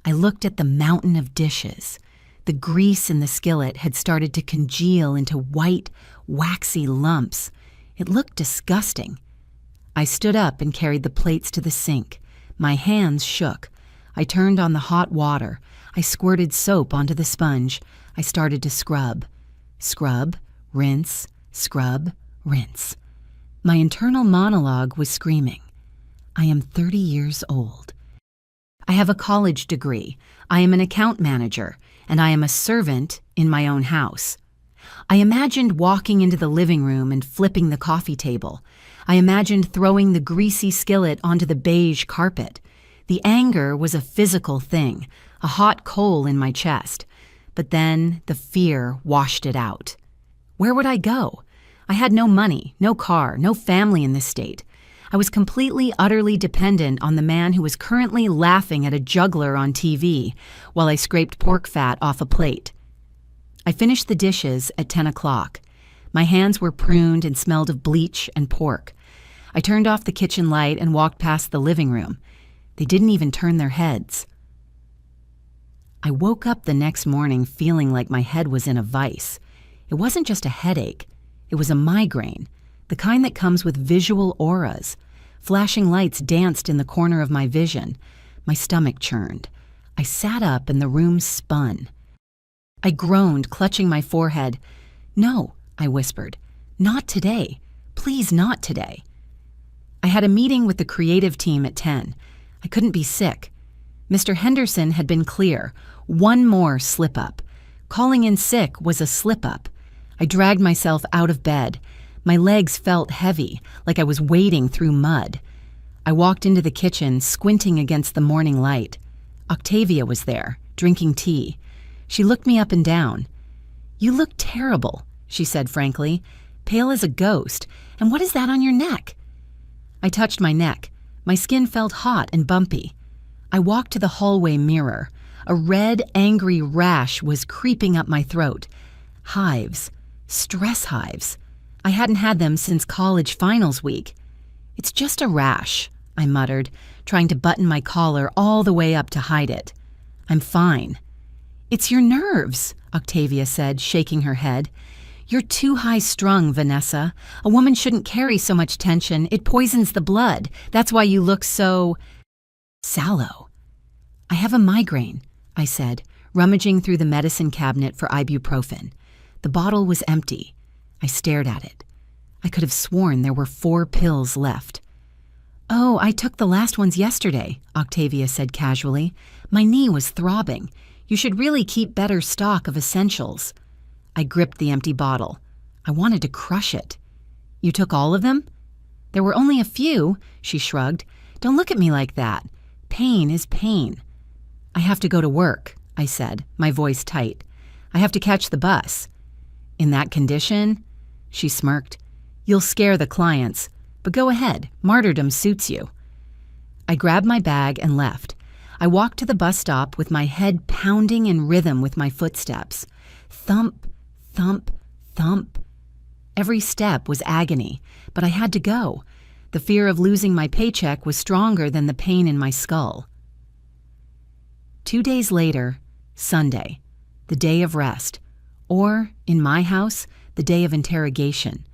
I looked at the mountain of dishes. The grease in the skillet had started to congeal into white, waxy lumps. It looked disgusting. I stood up and carried the plates to the sink. My hands shook. I turned on the hot water. I squirted soap onto the sponge. I started to scrub. Scrub, rinse, scrub, rinse. My internal monologue was screaming. I am 30 years old. I have a college degree. I am an account manager, and I am a servant in my own house. I imagined walking into the living room and flipping the coffee table. I imagined throwing the greasy skillet onto the beige carpet. The anger was a physical thing, a hot coal in my chest. But then the fear washed it out. Where would I go? I had no money, no car, no family in this state. I was completely, utterly dependent on the man who was currently laughing at a juggler on TV while I scraped pork fat off a plate. I finished the dishes at 10 o'clock. My hands were pruned and smelled of bleach and pork. I turned off the kitchen light and walked past the living room. They didn't even turn their heads. I woke up the next morning feeling like my head was in a vice. It wasn't just a headache. It was a migraine, the kind that comes with visual auras. Flashing lights danced in the corner of my vision. My stomach churned. I sat up and the room spun. I groaned, clutching my forehead. "No," I whispered. "Not today. Please, not today." I had a meeting with the creative team at 10. I couldn't be sick. Mr. Henderson had been clear. One more slip-up. Calling in sick was a slip-up. I dragged myself out of bed. My legs felt heavy, like I was wading through mud. I walked into the kitchen, squinting against the morning light. Octavia was there, drinking tea. She looked me up and down. "You look terrible," she said frankly. "Pale as a ghost. And what is that on your neck?" I touched my neck. My skin felt hot and bumpy. I walked to the hallway mirror. A red, angry rash was creeping up my throat. Hives. Stress hives. I hadn't had them since college finals week. "It's just a rash," I muttered, trying to button my collar all the way up to hide it. "I'm fine." "It's your nerves," Octavia said, shaking her head. "You're too high-strung, Vanessa. A woman shouldn't carry so much tension. It poisons the blood. That's why you look so sallow." "I have a migraine," I said, rummaging through the medicine cabinet for ibuprofen. The bottle was empty. I stared at it. I could have sworn there were 4 pills left. "Oh, I took the last ones yesterday," Octavia said casually. "My knee was throbbing. You should really keep better stock of essentials." I gripped the empty bottle. I wanted to crush it. "You took all of them?" "There were only a few," she shrugged. "Don't look at me like that. Pain is pain." "I have to go to work," I said, my voice tight. "I have to catch the bus." "In that condition?" She smirked. "You'll scare the clients. But go ahead, martyrdom suits you." I grabbed my bag and left. I walked to the bus stop with my head pounding in rhythm with my footsteps. Thump, thump, thump. Every step was agony, but I had to go. The fear of losing my paycheck was stronger than the pain in my skull. 2 days later, Sunday, the day of rest, or, in my house, the day of interrogation.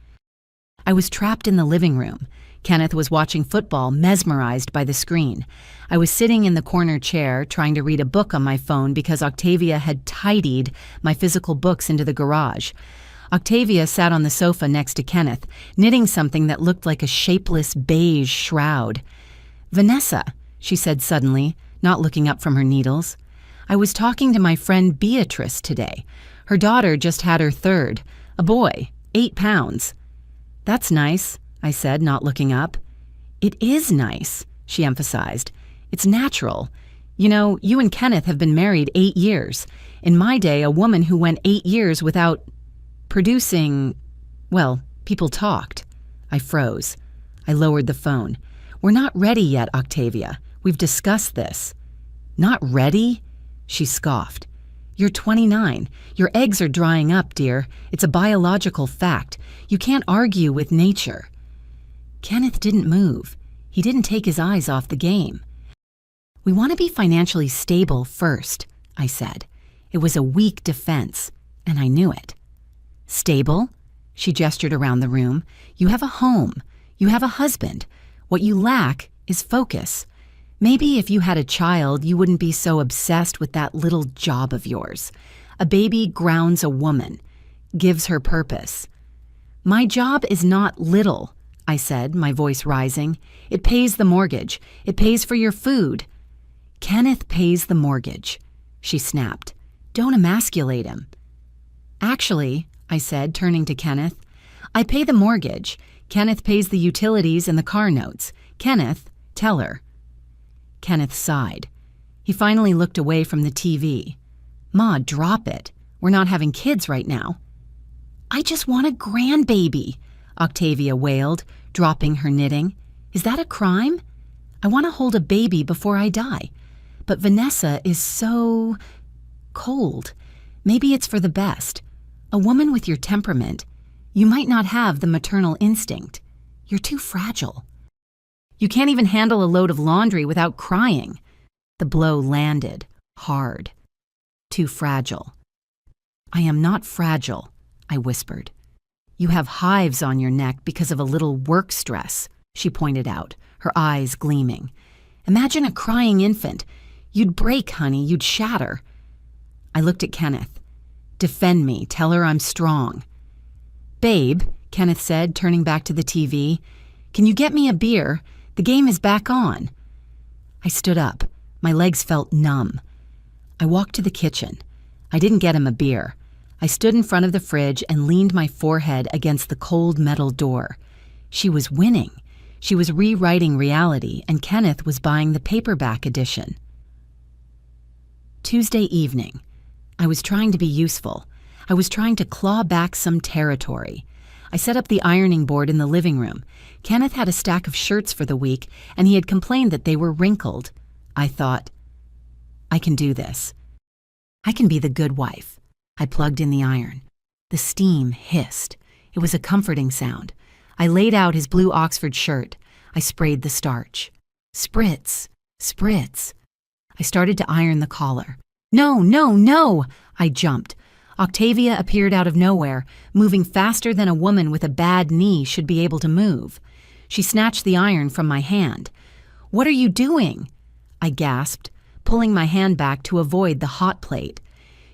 I was trapped in the living room. Kenneth was watching football, mesmerized by the screen. I was sitting in the corner chair, trying to read a book on my phone because Octavia had tidied my physical books into the garage. Octavia sat on the sofa next to Kenneth, knitting something that looked like a shapeless beige shroud. "Vanessa," she said suddenly, not looking up from her needles. "I was talking to my friend Beatrice today. Her daughter just had her 3rd, a boy, 8 pounds. "That's nice," I said, not looking up. "It is nice," she emphasized. "It's natural. You know, you and Kenneth have been married 8 years. In my day, a woman who went 8 years without producing, well, people talked." I froze. I lowered the phone. "We're not ready yet, Octavia. We've discussed this." "Not ready?" She scoffed. "You're 29. Your eggs are drying up, dear. It's a biological fact. You can't argue with nature." Kenneth didn't move. He didn't take his eyes off the game. "We want to be financially stable first," I said. It was a weak defense, and I knew it. "Stable?" She gestured around the room. "You have a home. You have a husband. What you lack is focus. Maybe if you had a child, you wouldn't be so obsessed with that little job of yours. A baby grounds a woman, gives her purpose." "My job is not little," I said, my voice rising. "It pays the mortgage. It pays for your food." "Kenneth pays the mortgage," she snapped. "Don't emasculate him." "Actually," I said, turning to Kenneth, "I pay the mortgage. Kenneth pays the utilities and the car notes. Kenneth, tell her." Kenneth sighed. He finally looked away from the TV. "Ma, drop it. We're not having kids right now." "I just want a grandbaby," Octavia wailed, dropping her knitting. Is that a crime? I want to hold a baby before I die. But Vanessa is so cold. Maybe it's for the best. A woman with your temperament, you might not have the maternal instinct. You're too fragile. You can't even handle a load of laundry without crying. The blow landed, hard. Too fragile. I am not fragile, I whispered. You have hives on your neck because of a little work stress, she pointed out, her eyes gleaming. Imagine a crying infant. You'd break, honey, you'd shatter. I looked at Kenneth. Defend me, tell her I'm strong. Babe, Kenneth said, turning back to the TV, can you get me a beer? The game is back on. I stood up. My legs felt numb. I walked to the kitchen. I didn't get him a beer. I stood in front of the fridge and leaned my forehead against the cold metal door. She was winning. She was rewriting reality, and Kenneth was buying the paperback edition. Tuesday evening. I was trying to be useful. I was trying to claw back some territory. I set up the ironing board in the living room. Kenneth had a stack of shirts for the week, and he had complained that they were wrinkled. I thought, I can do this. I can be the good wife. I plugged in the iron. The steam hissed. It was a comforting sound. I laid out his blue Oxford shirt. I sprayed the starch. Spritz, spritz. I started to iron the collar. No, no, no! I jumped. Octavia appeared out of nowhere, moving faster than a woman with a bad knee should be able to move. She snatched the iron from my hand. What are you doing? I gasped, pulling my hand back to avoid the hot plate.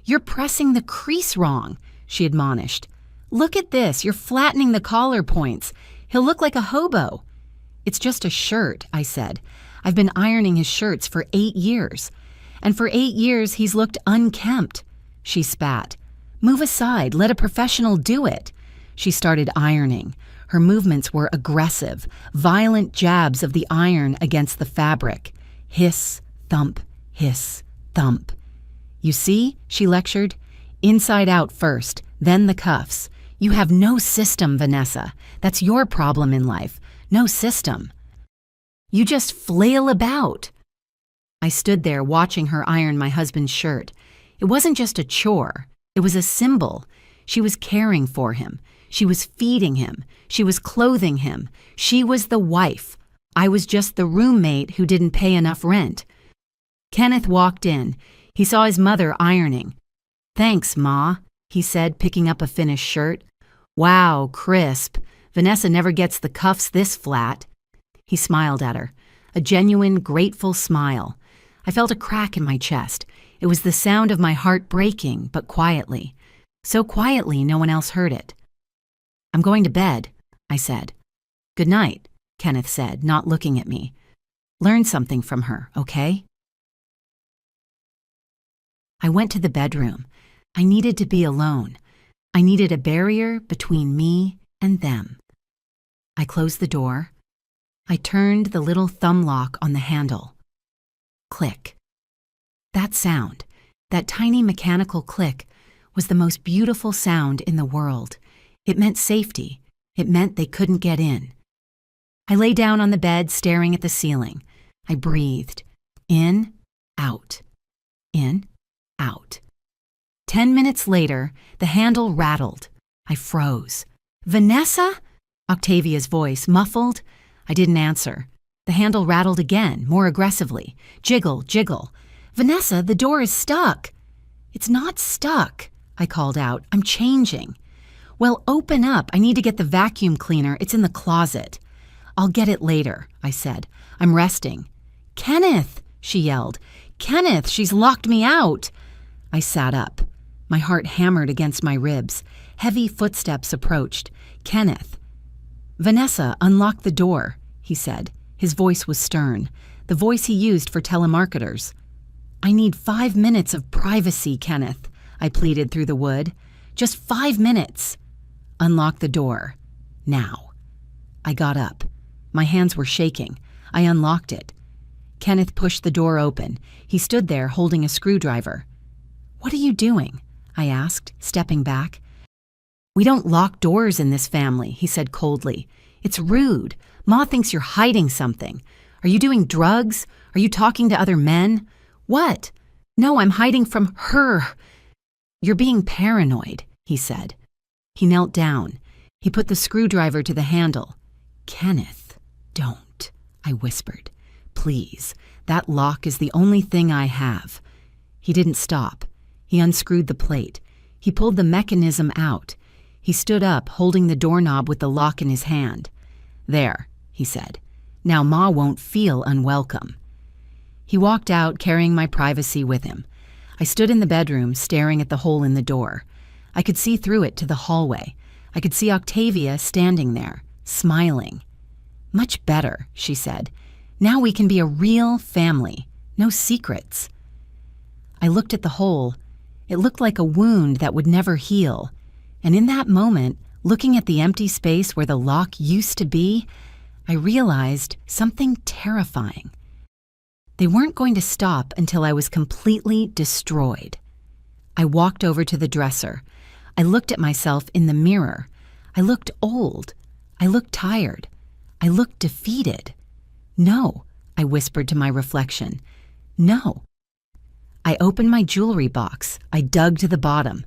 You're pressing the crease wrong, she admonished. Look at this, you're flattening the collar points. He'll look like a hobo. It's just a shirt, I said. I've been ironing his shirts for 8 years. And for 8 years he's looked unkempt. She spat. Move aside, let a professional do it. She started ironing. Her movements were aggressive, violent jabs of the iron against the fabric. Hiss, thump, hiss, thump. You see, she lectured, inside out first, then the cuffs. You have no system, Vanessa. That's your problem in life. No system. You just flail about. I stood there watching her iron my husband's shirt. It wasn't just a chore. It was a symbol. She was caring for him. She was feeding him. She was clothing him. She was the wife. I was just the roommate who didn't pay enough rent. Kenneth walked in. He saw his mother ironing. Thanks, Ma, he said, picking up a finished shirt. Wow, crisp. Vanessa never gets the cuffs this flat. He smiled at her. A genuine, grateful smile. I felt a crack in my chest. It was the sound of my heart breaking, but quietly. So quietly no one else heard it. I'm going to bed, I said. Good night, Kenneth said, not looking at me. Learn something from her, okay? I went to the bedroom. I needed to be alone. I needed a barrier between me and them. I closed the door. I turned the little thumb lock on the handle. Click. That sound, that tiny mechanical click, was the most beautiful sound in the world. It meant safety. It meant they couldn't get in. I lay down on the bed, staring at the ceiling. I breathed. In, out. In, out. 10 minutes later, the handle rattled. I froze. Vanessa? Octavia's voice, muffled. I didn't answer. The handle rattled again, more aggressively. Jiggle, jiggle. Vanessa, the door is stuck. It's not stuck, I called out. I'm changing. Well, open up. I need to get the vacuum cleaner. It's in the closet. I'll get it later, I said. I'm resting. Kenneth, she yelled. Kenneth, she's locked me out. I sat up. My heart hammered against my ribs. Heavy footsteps approached. Kenneth. Vanessa, unlock the door, he said. His voice was stern, the voice he used for telemarketers. I need 5 minutes of privacy, Kenneth, I pleaded through the wood. Just 5 minutes. Unlock the door. Now. I got up. My hands were shaking. I unlocked it. Kenneth pushed the door open. He stood there holding a screwdriver. What are you doing? I asked, stepping back. We don't lock doors in this family, he said coldly. It's rude. Ma thinks you're hiding something. Are you doing drugs? Are you talking to other men? What? No, I'm hiding from her. You're being paranoid, he said. He knelt down. He put the screwdriver to the handle. Kenneth, don't, I whispered. Please, that lock is the only thing I have. He didn't stop. He unscrewed the plate. He pulled the mechanism out. He stood up, holding the doorknob with the lock in his hand. There, he said. Now Ma won't feel unwelcome. He walked out, carrying my privacy with him. I stood in the bedroom, staring at the hole in the door. I could see through it to the hallway. I could see Octavia standing there, smiling. Much better, she said. Now we can be a real family. No secrets. I looked at the hole. It looked like a wound that would never heal. And in that moment, looking at the empty space where the lock used to be, I realized something terrifying. They weren't going to stop until I was completely destroyed. I walked over to the dresser. I looked at myself in the mirror. I looked old. I looked tired. I looked defeated. No, I whispered to my reflection. No. I opened my jewelry box. I dug to the bottom.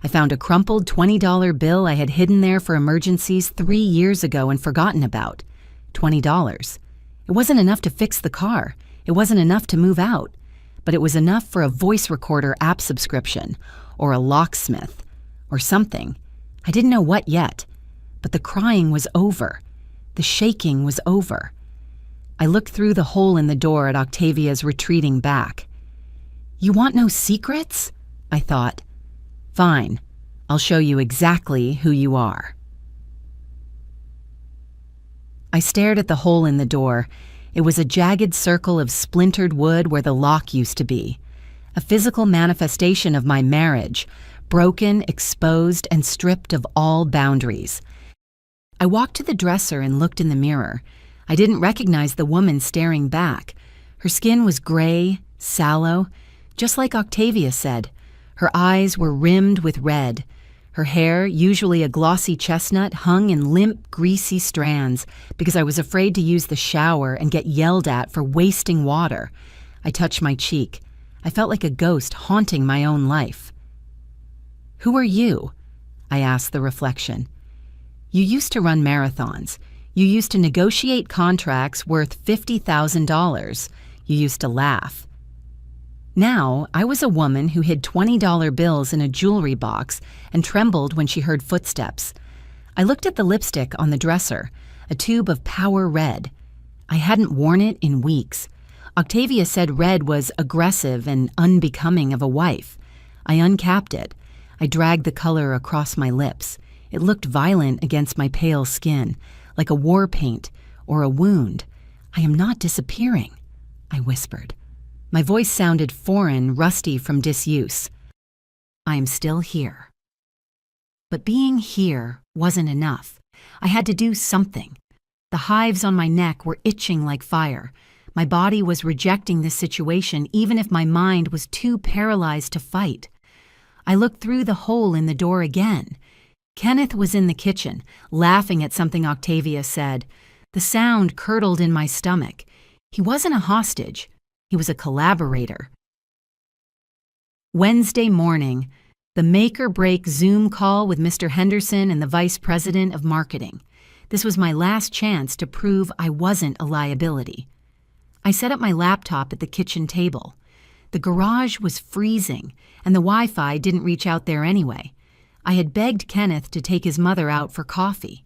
I found a crumpled $20 bill I had hidden there for emergencies 3 years ago and forgotten about. $20. It wasn't enough to fix the car. It wasn't enough to move out. But it was enough for a voice recorder app subscription, or a locksmith, or something. I didn't know what yet. But the crying was over. The shaking was over. I looked through the hole in the door at Octavia's retreating back. You want no secrets? I thought. Fine. I'll show you exactly who you are. I stared at the hole in the door. It was a jagged circle of splintered wood where the lock used to be. A physical manifestation of my marriage, broken, exposed, and stripped of all boundaries. I walked to the dresser and looked in the mirror. I didn't recognize the woman staring back. Her skin was gray, sallow, just like Octavia said. Her eyes were rimmed with red. Her hair, usually a glossy chestnut, hung in limp, greasy strands because I was afraid to use the shower and get yelled at for wasting water. I touched my cheek. I felt like a ghost haunting my own life. Who are you? I asked the reflection. You used to run marathons. You used to negotiate contracts worth $50,000. You used to laugh. Now, I was a woman who hid $20 bills in a jewelry box and trembled when she heard footsteps. I looked at the lipstick on the dresser, a tube of Power Red. I hadn't worn it in weeks. Octavia said red was aggressive and unbecoming of a wife. I uncapped it. I dragged the color across my lips. It looked violent against my pale skin, like a war paint or a wound. I am not disappearing, I whispered. My voice sounded foreign, rusty from disuse. I am still here. But being here wasn't enough. I had to do something. The hives on my neck were itching like fire. My body was rejecting this situation even if my mind was too paralyzed to fight. I looked through the hole in the door again. Kenneth was in the kitchen, laughing at something Octavia said. The sound curdled in my stomach. He wasn't a hostage. He was a collaborator. Wednesday morning, the make-or-break Zoom call with Mr. Henderson and the Vice President of Marketing. This was my last chance to prove I wasn't a liability. I set up my laptop at the kitchen table. The garage was freezing, and the Wi-Fi didn't reach out there anyway. I had begged Kenneth to take his mother out for coffee.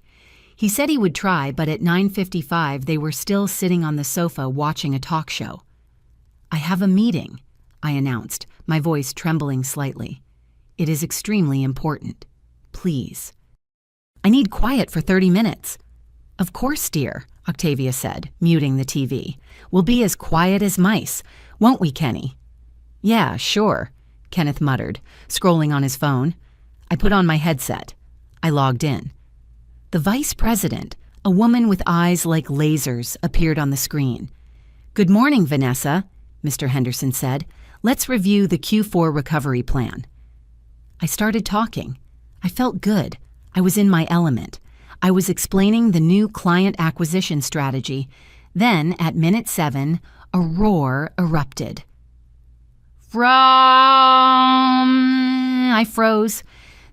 He said he would try, but at 9:55 they were still sitting on the sofa watching a talk show. I have a meeting, I announced, my voice trembling slightly. It is extremely important. Please. I need quiet for 30 minutes. Of course, dear, Octavia said, muting the TV. We'll be as quiet as mice, won't we, Kenny? Yeah, sure, Kenneth muttered, scrolling on his phone. I put on my headset. I logged in. The vice president, a woman with eyes like lasers, appeared on the screen. Good morning, Vanessa, Mr. Henderson said. Let's review the Q4 recovery plan. I started talking. I felt good. I was in my element. I was explaining the new client acquisition strategy. Then, at minute 7, a roar erupted. I froze.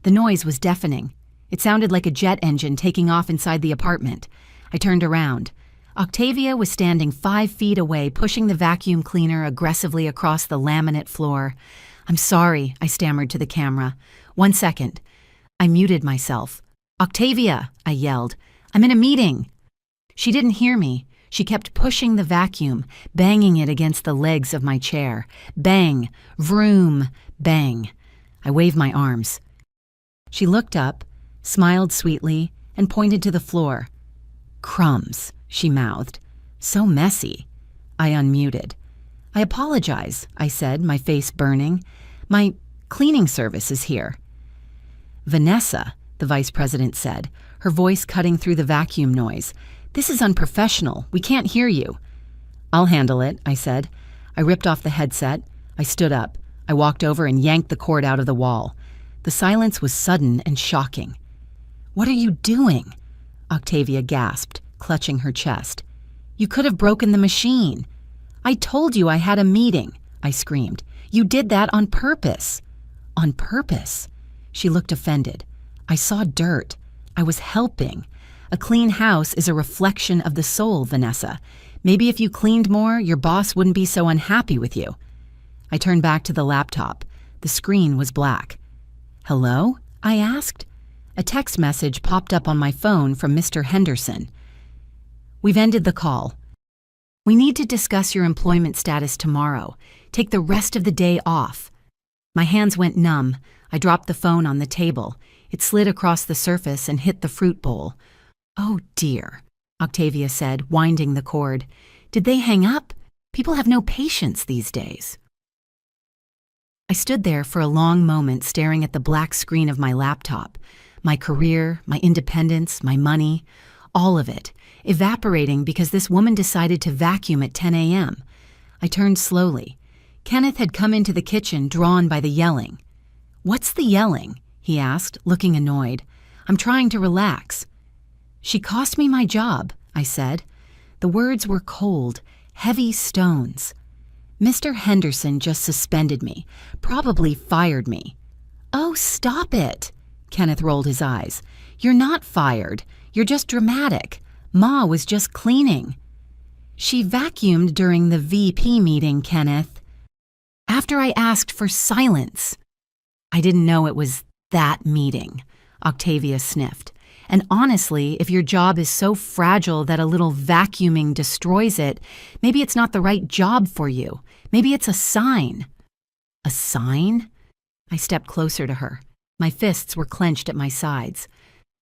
The noise was deafening. It sounded like a jet engine taking off inside the apartment. I turned around. Octavia was standing 5 feet away, pushing the vacuum cleaner aggressively across the laminate floor. "I'm sorry," I stammered to the camera. "1 second." I muted myself. "Octavia," I yelled. "I'm in a meeting." She didn't hear me. She kept pushing the vacuum, banging it against the legs of my chair. Bang, vroom, bang. I waved my arms. She looked up, smiled sweetly, and pointed to the floor. "Crumbs," she mouthed. "So messy." I unmuted. "I apologize," I said, my face burning. "My cleaning service is here." "Vanessa," the vice president said, her voice cutting through the vacuum noise. "This is unprofessional. We can't hear you." "I'll handle it," I said. I ripped off the headset. I stood up. I walked over and yanked the cord out of the wall. The silence was sudden and shocking. "What are you doing?" Octavia gasped, clutching her chest. "You could have broken the machine." "I told you I had a meeting," I screamed. "You did that on purpose." "On purpose?" She looked offended. "I saw dirt. I was helping. A clean house is a reflection of the soul, Vanessa. Maybe if you cleaned more, your boss wouldn't be so unhappy with you." I turned back to the laptop. The screen was black. "Hello?" I asked. A text message popped up on my phone from Mr. Henderson. "We've ended the call. We need to discuss your employment status tomorrow. Take the rest of the day off." My hands went numb. I dropped the phone on the table. It slid across the surface and hit the fruit bowl. "Oh dear," Octavia said, winding the cord. "Did they hang up? People have no patience these days." I stood there for a long moment staring at the black screen of my laptop. My career, my independence, my money, all of it, evaporating because this woman decided to vacuum at 10 a.m. I turned slowly. Kenneth had come into the kitchen, drawn by the yelling. "What's the yelling?" he asked, looking annoyed. "I'm trying to relax." "She cost me my job," I said. The words were cold, heavy stones. "Mr. Henderson just suspended me, probably fired me." "Oh, stop it!" Kenneth rolled his eyes. "You're not fired. You're just dramatic. Ma was just cleaning." "She vacuumed during the VP meeting, Kenneth." "After I asked for silence." "I didn't know it was that meeting," Octavia sniffed. "And honestly, if your job is so fragile that a little vacuuming destroys it, maybe it's not the right job for you. Maybe it's a sign." "A sign?" I stepped closer to her. My fists were clenched at my sides.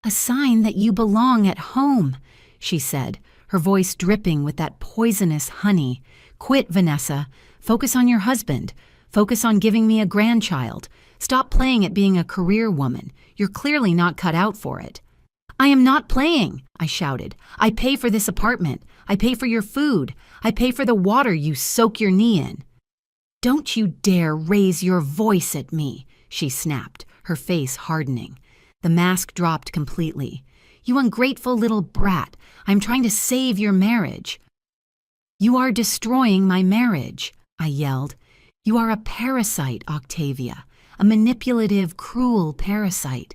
"A sign that you belong at home," she said, her voice dripping with that poisonous honey. "Quit, Vanessa. Focus on your husband. Focus on giving me a grandchild. Stop playing at being a career woman. You're clearly not cut out for it." "I am not playing," I shouted. "I pay for this apartment. I pay for your food. I pay for the water you soak your knee in." "Don't you dare raise your voice at me," she snapped, her face hardening. The mask dropped completely. "You ungrateful little brat. I'm trying to save your marriage." "You are destroying my marriage," I yelled. "You are a parasite, Octavia. A manipulative, cruel parasite."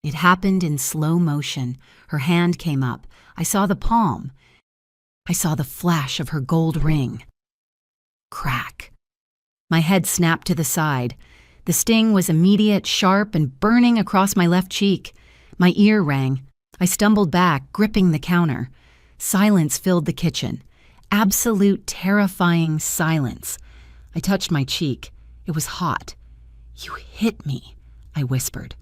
It happened in slow motion. Her hand came up. I saw the palm. I saw the flash of her gold ring. Crack. My head snapped to the side. The sting was immediate, sharp, and burning across my left cheek. My ear rang. I stumbled back, gripping the counter. Silence filled the kitchen. Absolute, terrifying silence. I touched my cheek. It was hot. "You hit me," I whispered.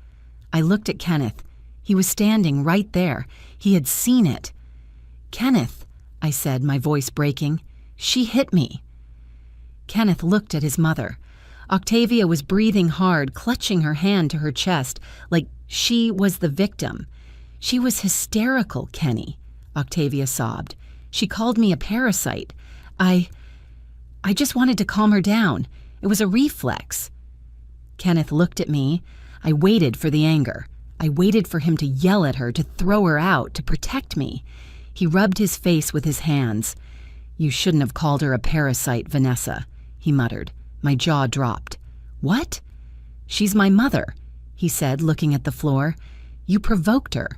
I looked at Kenneth. He was standing right there. He had seen it. "Kenneth," I said, my voice breaking, "she hit me." Kenneth looked at his mother. Octavia was breathing hard, clutching her hand to her chest, like she was the victim. "She was hysterical, Kenny," Octavia sobbed. "She called me a parasite. I just wanted to calm her down. It was a reflex." Kenneth looked at me. I waited for the anger. I waited for him to yell at her, to throw her out, to protect me. He rubbed his face with his hands. "You shouldn't have called her a parasite, Vanessa," he muttered. My jaw dropped. "What?" "She's my mother," he said, looking at the floor. "You provoked her.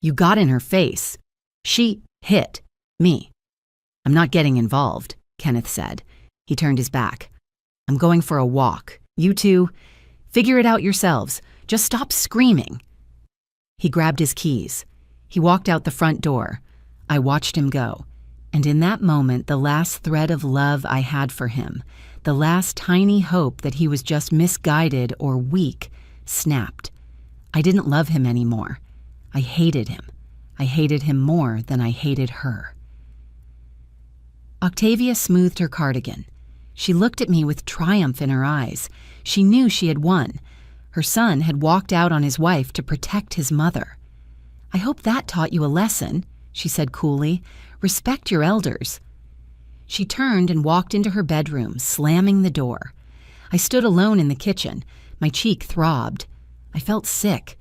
You got in her face. She hit me." "I'm not getting involved," Kenneth said. He turned his back. "I'm going for a walk. You two, figure it out yourselves. Just stop screaming." He grabbed his keys. He walked out the front door. I watched him go. And in that moment, the last thread of love I had for him, the last tiny hope that he was just misguided or weak, snapped. I didn't love him anymore. I hated him. I hated him more than I hated her. Octavia smoothed her cardigan. She looked at me with triumph in her eyes. She knew she had won. Her son had walked out on his wife to protect his mother. "I hope that taught you a lesson," she said coolly. "Respect your elders." She turned and walked into her bedroom, slamming the door. I stood alone in the kitchen. My cheek throbbed. I felt sick.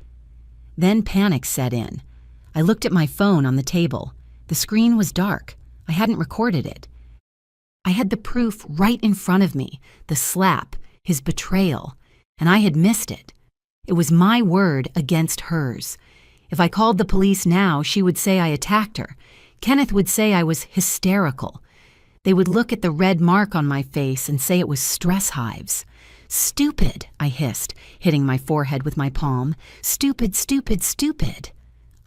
Then panic set in. I looked at my phone on the table. The screen was dark. I hadn't recorded it. I had the proof right in front of me, the slap, his betrayal, and I had missed it. It was my word against hers. If I called the police now, she would say I attacked her. Kenneth would say I was hysterical. They would look at the red mark on my face and say it was stress hives. "Stupid," I hissed, hitting my forehead with my palm. "Stupid, stupid, stupid."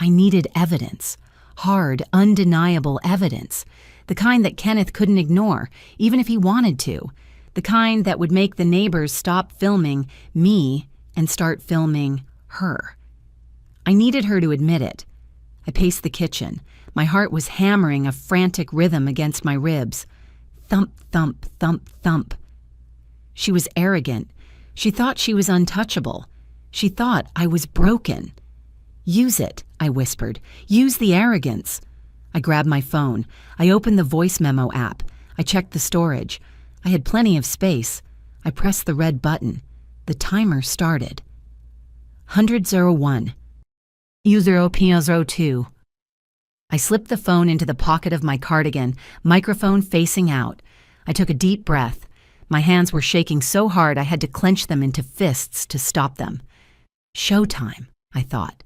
I needed evidence. Hard, undeniable evidence. The kind that Kenneth couldn't ignore, even if he wanted to. The kind that would make the neighbors stop filming me and start filming her. I needed her to admit it. I paced the kitchen. My heart was hammering a frantic rhythm against my ribs. Thump, thump, thump, thump. She was arrogant. She thought she was untouchable. She thought I was broken. "Use it," I whispered. "Use the arrogance." I grabbed my phone. I opened the voice memo app. I checked the storage. I had plenty of space. I pressed the red button. The timer started. 100-01. U0P02. I slipped the phone into the pocket of my cardigan, microphone facing out. I took a deep breath. My hands were shaking so hard I had to clench them into fists to stop them. Showtime, I thought.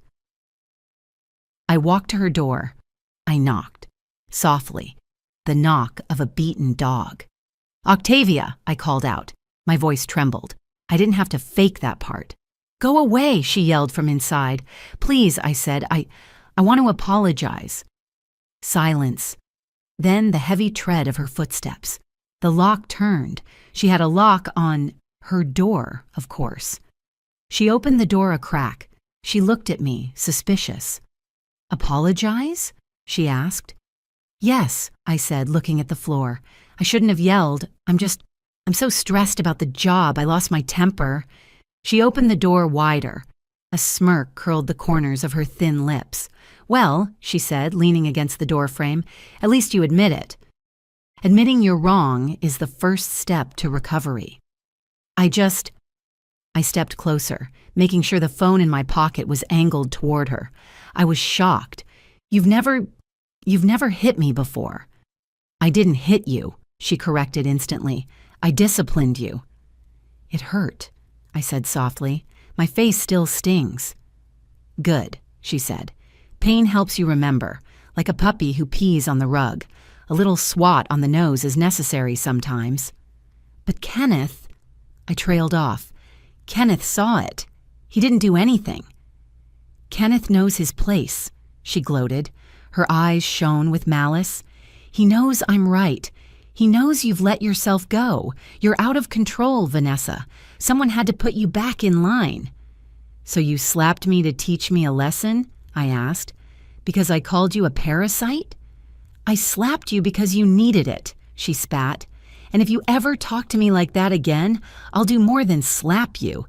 I walked to her door. I knocked, softly, the knock of a beaten dog. "Octavia," I called out. My voice trembled. I didn't have to fake that part. "Go away," she yelled from inside. "Please," I said, I want to apologize." Silence. Then the heavy tread of her footsteps. The lock turned. She had a lock on her door, of course. She opened the door a crack. She looked at me, suspicious. "Apologize?" she asked. "Yes," I said, looking at the floor. "I shouldn't have yelled. I'm so stressed about the job. I lost my temper." She opened the door wider. A smirk curled the corners of her thin lips. "Well," she said, leaning against the doorframe, "at least you admit it. Admitting you're wrong is the first step to recovery." I stepped closer, making sure the phone in my pocket was angled toward her. I was shocked. You've never hit me before." "I didn't hit you," she corrected instantly. "I disciplined you." "It hurt," I said softly. "My face still stings." "Good," she said. "Pain helps you remember, like a puppy who pees on the rug. A little swat on the nose is necessary sometimes." "But Kenneth," I trailed off. "Kenneth saw it. He didn't do anything." "Kenneth knows his place," she gloated. Her eyes shone with malice. "He knows I'm right. He knows you've let yourself go. You're out of control, Vanessa. Someone had to put you back in line." "So you slapped me to teach me a lesson?" I asked. "Because I called you a parasite?" "I slapped you because you needed it," she spat. "And if you ever talk to me like that again, I'll do more than slap you.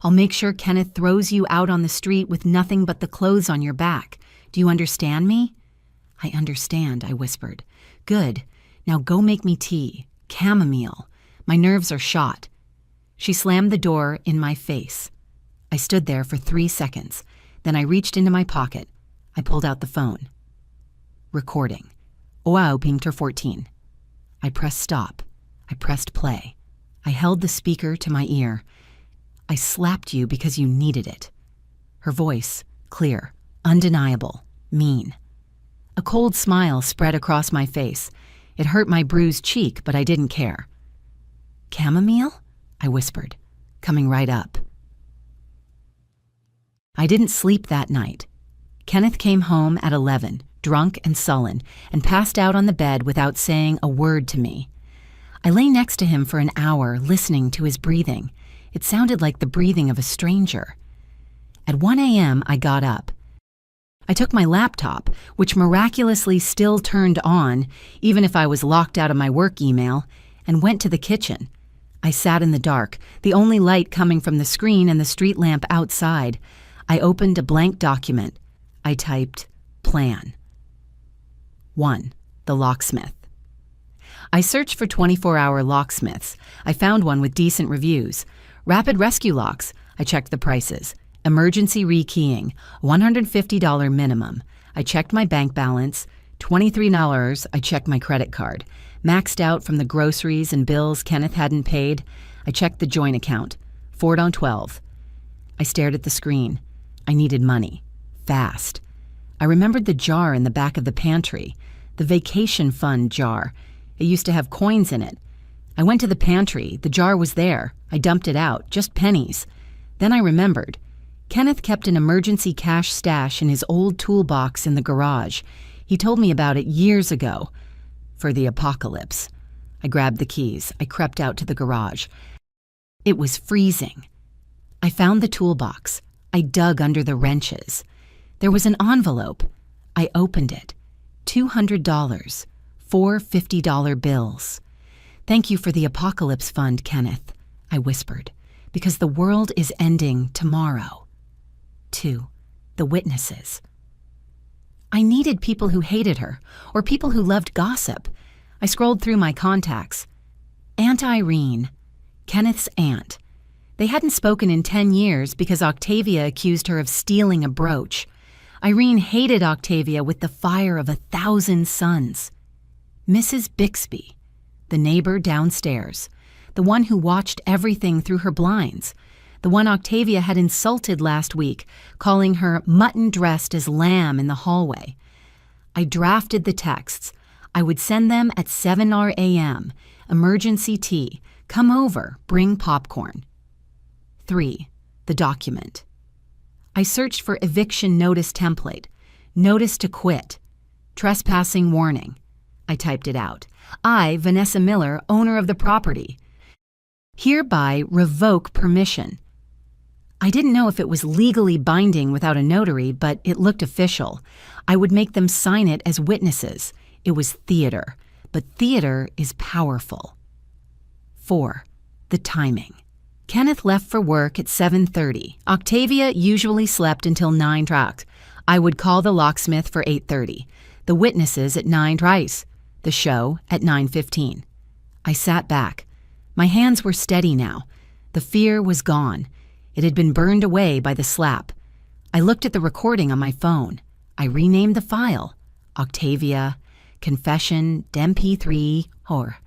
I'll make sure Kenneth throws you out on the street with nothing but the clothes on your back. Do you understand me?" "I understand," I whispered. "Good. Now go make me tea. Chamomile. My nerves are shot." She slammed the door in my face. I stood there for 3 seconds. Then I reached into my pocket. I pulled out the phone. Recording. Wow, Pinter 14. I pressed stop. I pressed play. I held the speaker to my ear. I slapped you because you needed it. Her voice, clear, undeniable, mean. A cold smile spread across my face. It hurt my bruised cheek, but I didn't care. Chamomile? I whispered, coming right up. I didn't sleep that night. Kenneth came home at 11, drunk and sullen, and passed out on the bed without saying a word to me. I lay next to him for an hour, listening to his breathing. It sounded like the breathing of a stranger. At 1 a.m., I got up. I took my laptop, which miraculously still turned on, even if I was locked out of my work email, and went to the kitchen. I sat in the dark, the only light coming from the screen and the street lamp outside. I opened a blank document. I typed, plan. 1. The locksmith. I searched for 24-hour locksmiths. I found one with decent reviews. Rapid rescue locks. I checked the prices. Emergency rekeying, $150 minimum. I checked my bank balance. $23. I checked my credit card. Maxed out from the groceries and bills Kenneth hadn't paid. I checked the joint account. 4 on 12. I stared at the screen. I needed money. Fast. I remembered the jar in the back of the pantry. The vacation fund jar. It used to have coins in it. I went to the pantry. The jar was there. I dumped it out. Just pennies. Then I remembered. Kenneth kept an emergency cash stash in his old toolbox in the garage. He told me about it years ago. For the apocalypse. I grabbed the keys. I crept out to the garage. It was freezing. I found the toolbox. I dug under the wrenches. There was an envelope. I opened it. $200. 4 $50 bills. Thank you for the apocalypse fund, Kenneth, I whispered, because the world is ending tomorrow. 2. The witnesses. I needed people who hated her, or people who loved gossip. I scrolled through my contacts. Aunt Irene, Kenneth's aunt. They hadn't spoken in 10 years because Octavia accused her of stealing a brooch. Irene hated Octavia with the fire of 1,000 suns. Mrs. Bixby, the neighbor downstairs, the one who watched everything through her blinds, the one Octavia had insulted last week, calling her mutton dressed as lamb in the hallway. I drafted the texts. I would send them at 7 a.m. Emergency tea. Come over. Bring popcorn. 3. The document. I searched for eviction notice template. Notice to quit. Trespassing warning. I typed it out. I, Vanessa Miller, owner of the property, hereby revoke permission. I didn't know if it was legally binding without a notary, but it looked official. I would make them sign it as witnesses. It was theater, but theater is powerful. 4. The timing. Kenneth left for work at 7:30. Octavia usually slept until 9 o'clock. I would call the locksmith for 8:30. The witnesses at 9 twice. The show at 9:15. I sat back. My hands were steady now. The fear was gone. It had been burned away by the slap. I looked at the recording on my phone. I renamed the file. Octavia, Confession, MP3, or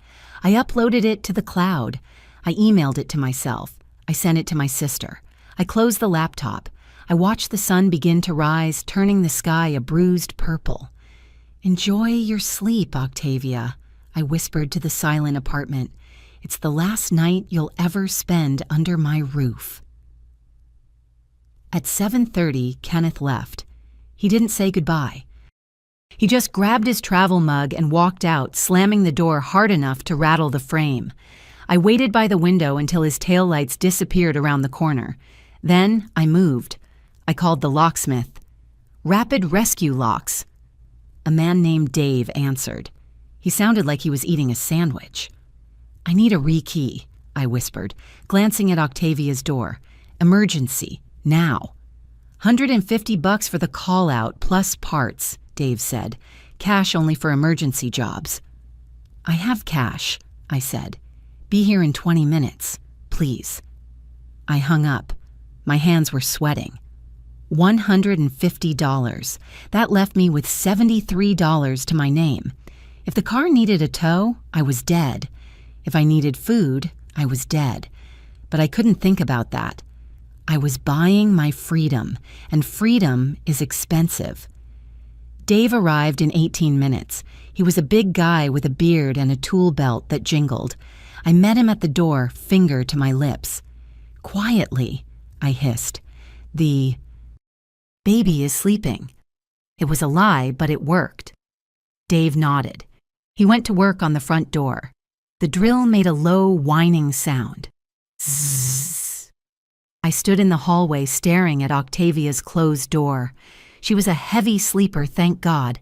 I uploaded it to the cloud. I emailed it to myself. I sent it to my sister. I closed the laptop. I watched the sun begin to rise, turning the sky a bruised purple. Enjoy your sleep, Octavia, I whispered to the silent apartment. It's the last night you'll ever spend under my roof. At 7:30, Kenneth left. He didn't say goodbye. He just grabbed his travel mug and walked out, slamming the door hard enough to rattle the frame. I waited by the window until his taillights disappeared around the corner. Then I moved. I called the locksmith. Rapid rescue locks. A man named Dave answered. He sounded like he was eating a sandwich. I need a rekey, I whispered, glancing at Octavia's door. Emergency, now. $150 for the call-out plus parts, Dave said. Cash only for emergency jobs. I have cash, I said. Be here in 20 minutes, please. I hung up. My hands were sweating. $150. That left me with $73 to my name. If the car needed a tow, I was dead. If I needed food, I was dead. But I couldn't think about that. I was buying my freedom, and freedom is expensive. Dave arrived in 18 minutes. He was a big guy with a beard and a tool belt that jingled. I met him at the door, finger to my lips. Quietly, I hissed. "The baby is sleeping." It was a lie, but it worked. Dave nodded. He went to work on the front door. The drill made a low, whining sound. Zzz. I stood in the hallway staring at Octavia's closed door. She was a heavy sleeper, thank God.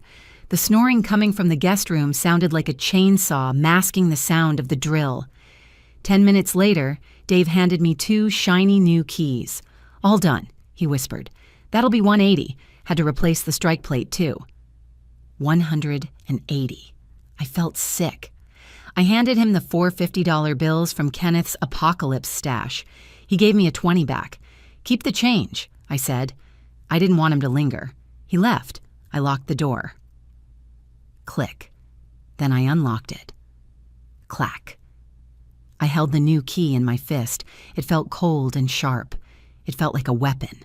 The snoring coming from the guest room sounded like a chainsaw masking the sound of the drill. 10 minutes later, Dave handed me 2 shiny new keys. "All done," he whispered. "That'll be $180. Had to replace the strike plate, too." $180. I felt sick. I handed him the 4 $50 bills from Kenneth's apocalypse stash. He gave me a 20 back. "Keep the change," I said. I didn't want him to linger. He left. I locked the door. Click. Then I unlocked it. Clack. I held the new key in my fist. It felt cold and sharp. It felt like a weapon.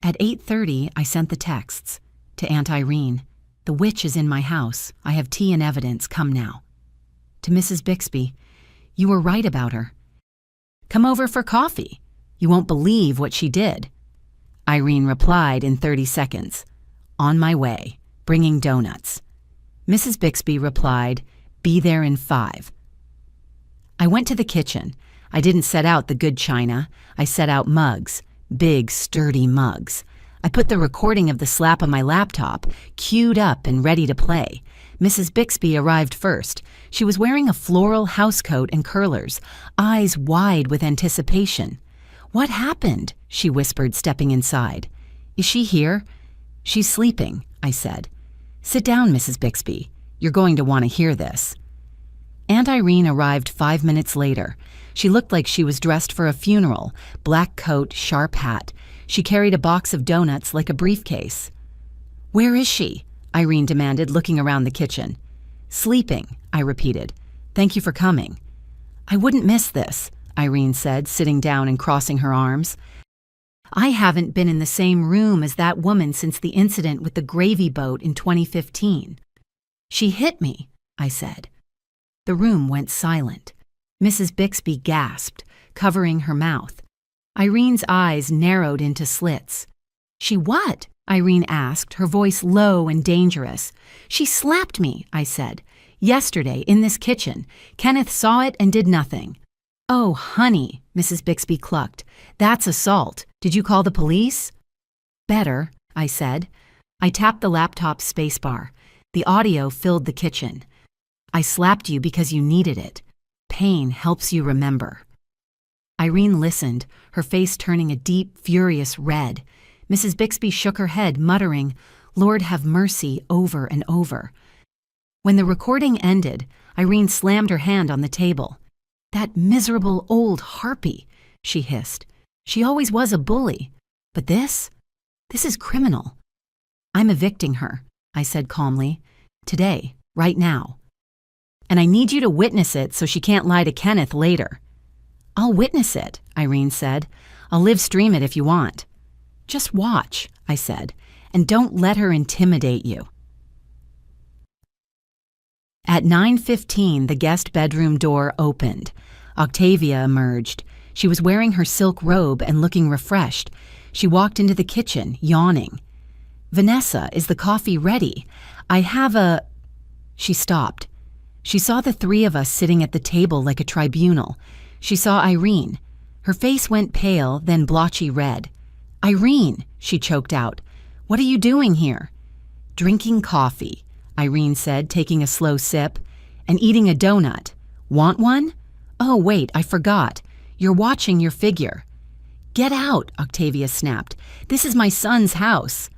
At 8:30, I sent the texts. To Aunt Irene, "The witch is in my house. I have tea and evidence. Come now." To Mrs. Bixby, "You were right about her. Come over for coffee. You won't believe what she did." Irene replied in 30 seconds, "On my way, bringing donuts." Mrs. Bixby replied, "Be there in 5. I went to the kitchen. I didn't set out the good china. I set out mugs, big, sturdy mugs. I put the recording of the slap on my laptop, queued up and ready to play. Mrs. Bixby arrived first. She was wearing a floral housecoat and curlers, eyes wide with anticipation. "What happened?" she whispered, stepping inside. "Is she here?" "She's sleeping," I said. "Sit down, Mrs. Bixby. You're going to want to hear this." Aunt Irene arrived 5 minutes later. She looked like she was dressed for a funeral, black coat, sharp hat. She carried a box of donuts like a briefcase. "Where is she?" Irene demanded, looking around the kitchen. "Sleeping," I repeated. "Thank you for coming." "I wouldn't miss this," Irene said, sitting down and crossing her arms. "I haven't been in the same room as that woman since the incident with the gravy boat in 2015. "She hit me," I said. The room went silent. Mrs. Bixby gasped, covering her mouth. Irene's eyes narrowed into slits. "She what?" Irene asked, her voice low and dangerous. "She slapped me," I said. "Yesterday, in this kitchen. Kenneth saw it and did nothing." "Oh, honey," Mrs. Bixby clucked. "That's assault. Did you call the police?" "Better," I said. I tapped the laptop spacebar. The audio filled the kitchen. "I slapped you because you needed it. Pain helps you remember." Irene listened, her face turning a deep, furious red. Mrs. Bixby shook her head, muttering, "Lord have mercy," over and over. When the recording ended, Irene slammed her hand on the table. "That miserable old harpy," she hissed. "She always was a bully. But this is criminal." "I'm evicting her," I said calmly. "Today, right now. And I need you to witness it so she can't lie to Kenneth later." "I'll witness it," Irene said. "I'll live stream it if you want." "Just watch," I said, "and don't let her intimidate you." At 9:15, the guest bedroom door opened. Octavia emerged. She was wearing her silk robe and looking refreshed. She walked into the kitchen, yawning. "Vanessa, is the coffee ready? I have a—" She stopped. She saw the 3 of us sitting at the table like a tribunal. She saw Irene. Her face went pale, then blotchy red. "Irene," she choked out. "What are you doing here?" "Drinking coffee," Irene said, taking a slow sip. "And eating a donut. Want one? Oh, wait, I forgot. You're watching your figure." "Get out," Octavia snapped. "This is my son's house."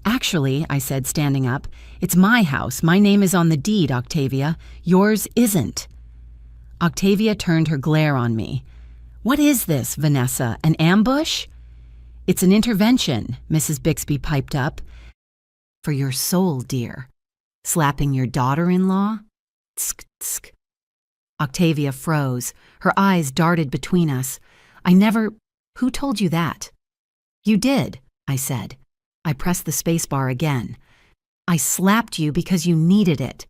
"Actually," I said, standing up, "it's my house. My name is on the deed, Octavia. Yours isn't." Octavia turned her glare on me. What is this, Vanessa? An ambush? It's an intervention, Mrs. Bixby piped up. For your soul, dear. Slapping your daughter-in-law? Tsk, tsk. Octavia froze. Her eyes darted between us. Who told you that? You did, I said. I pressed the spacebar again. I slapped you because you needed it.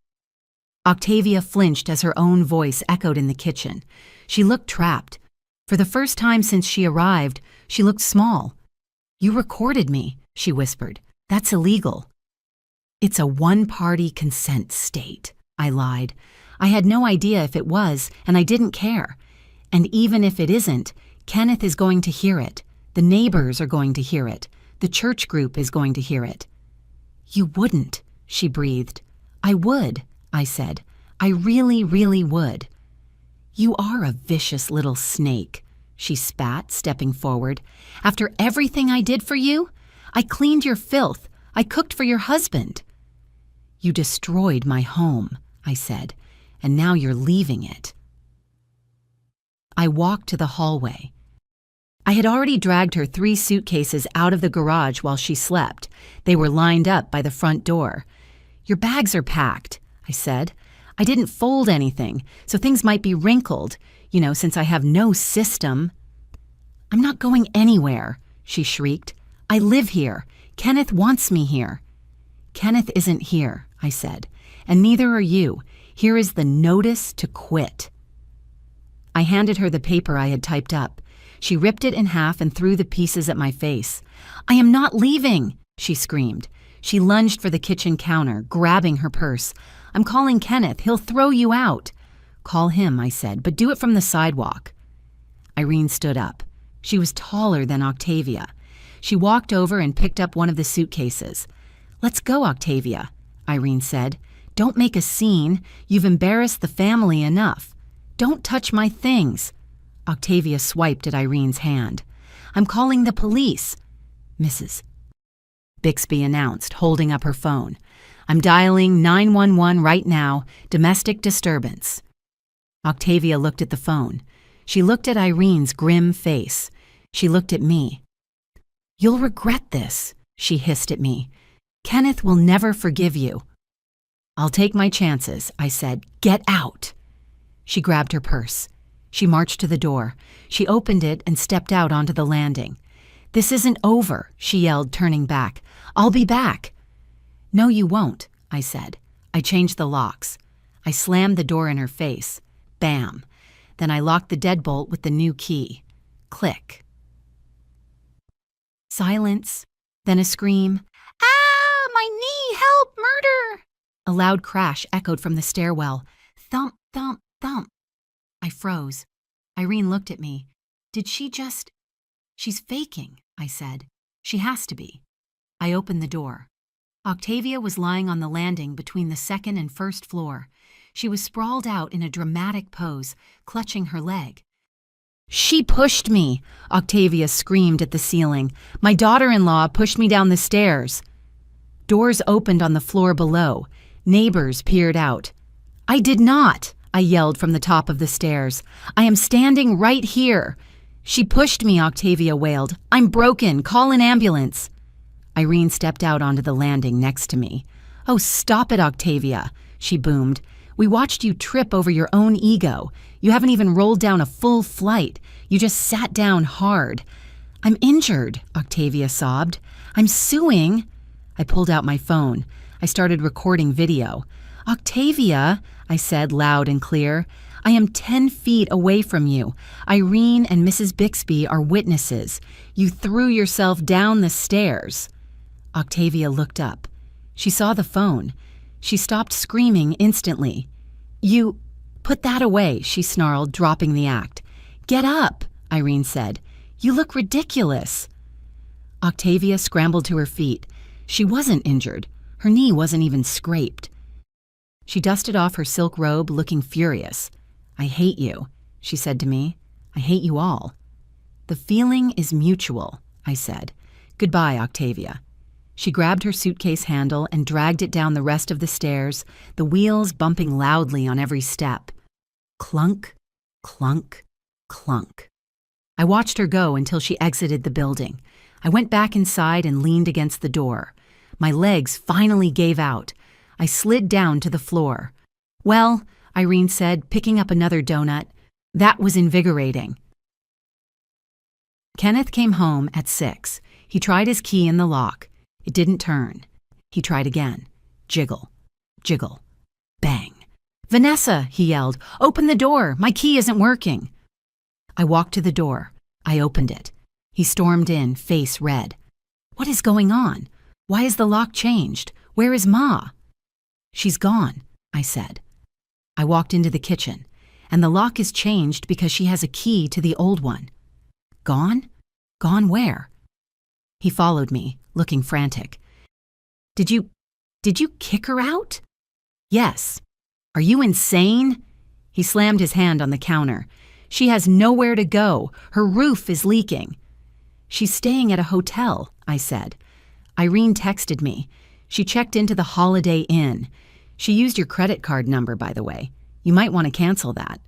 Octavia flinched as her own voice echoed in the kitchen. She looked trapped. For the first time since she arrived, she looked small. You recorded me, she whispered. That's illegal. It's a one-party consent state, I lied. I had no idea if it was, and I didn't care. And even if it isn't, Kenneth is going to hear it. The neighbors are going to hear it. The church group is going to hear it. You wouldn't, she breathed. I would, I said. I really, really would. You are a vicious little snake, she spat, stepping forward. After everything I did for you, I cleaned your filth. I cooked for your husband. You destroyed my home, I said, and now you're leaving it. I walked to the hallway. I had already dragged her 3 suitcases out of the garage while she slept. They were lined up by the front door. Your bags are packed, I said. I didn't fold anything, so things might be wrinkled, since I have no system. I'm not going anywhere, she shrieked. I live here. Kenneth wants me here. Kenneth isn't here, I said, and neither are you. Here is the notice to quit. I handed her the paper I had typed up. She ripped it in half and threw the pieces at my face. I am not leaving, she screamed. She lunged for the kitchen counter, grabbing her purse. I'm calling Kenneth. He'll throw you out. Call him, I said, but do it from the sidewalk. Irene stood up. She was taller than Octavia. She walked over and picked up one of the suitcases. Let's go, Octavia, Irene said. Don't make a scene. You've embarrassed the family enough. Don't touch my things. Octavia swiped at Irene's hand. I'm calling the police. Mrs. Bixby announced, holding up her phone. I'm dialing 911 right now. Domestic disturbance. Octavia looked at the phone. She looked at Irene's grim face. She looked at me. You'll regret this, she hissed at me. Kenneth will never forgive you. I'll take my chances, I said. Get out. She grabbed her purse. She marched to the door. She opened it and stepped out onto the landing. This isn't over, she yelled, turning back. I'll be back. No, you won't, I said. I changed the locks. I slammed the door in her face. Bam. Then I locked the deadbolt with the new key. Click. Silence. Then a scream. Ah, my knee, help, murder! A loud crash echoed from the stairwell. Thump, thump, thump. I froze. Irene looked at me. Did she just... She's faking, I said. She has to be. I opened the door. Octavia was lying on the landing between the second and first floor. She was sprawled out in a dramatic pose, clutching her leg. She pushed me, Octavia screamed at the ceiling. My daughter-in-law pushed me down the stairs. Doors opened on the floor below. Neighbors peered out. I did not, I yelled from the top of the stairs. I am standing right here. She pushed me, Octavia wailed. I'm broken. Call an ambulance. Irene stepped out onto the landing next to me. Oh, stop it, Octavia, she boomed. We watched you trip over your own ego. You haven't even rolled down a full flight. You just sat down hard. I'm injured, Octavia sobbed. I'm suing. I pulled out my phone. I started recording video. Octavia, I said loud and clear, I am 10 feet away from you. Irene and Mrs. Bixby are witnesses. You threw yourself down the stairs. Octavia looked up. She saw the phone. She stopped screaming instantly. You... Put that away, she snarled, dropping the act. Get up, Irene said. You look ridiculous. Octavia scrambled to her feet. She wasn't injured. Her knee wasn't even scraped. She dusted off her silk robe, looking furious. I hate you, she said to me. I hate you all. The feeling is mutual, I said. Goodbye, Octavia. She grabbed her suitcase handle and dragged it down the rest of the stairs, the wheels bumping loudly on every step. Clunk, clunk, clunk. I watched her go until she exited the building. I went back inside and leaned against the door. My legs finally gave out. I slid down to the floor. "Well," Irene said, picking up another donut, "that was invigorating." Kenneth came home at 6. He tried his key in the lock. It didn't turn. He tried again. Jiggle, jiggle, bang. "Vanessa," he yelled, "open the door. My key isn't working." I walked to the door. I opened it. He stormed in, face red. "What is going on? Why is the lock changed? Where is Ma?" "She's gone," I said. I walked into the kitchen, and the lock is changed because she has a key to the old one. "Gone? Gone where?" He followed me, looking frantic. Did you kick her out?" "Yes." "Are you insane?" He slammed his hand on the counter. "She has nowhere to go. Her roof is leaking." "She's staying at a hotel," I said. Irene texted me. She checked into the Holiday Inn. She used your credit card number, by the way. You might want to cancel that.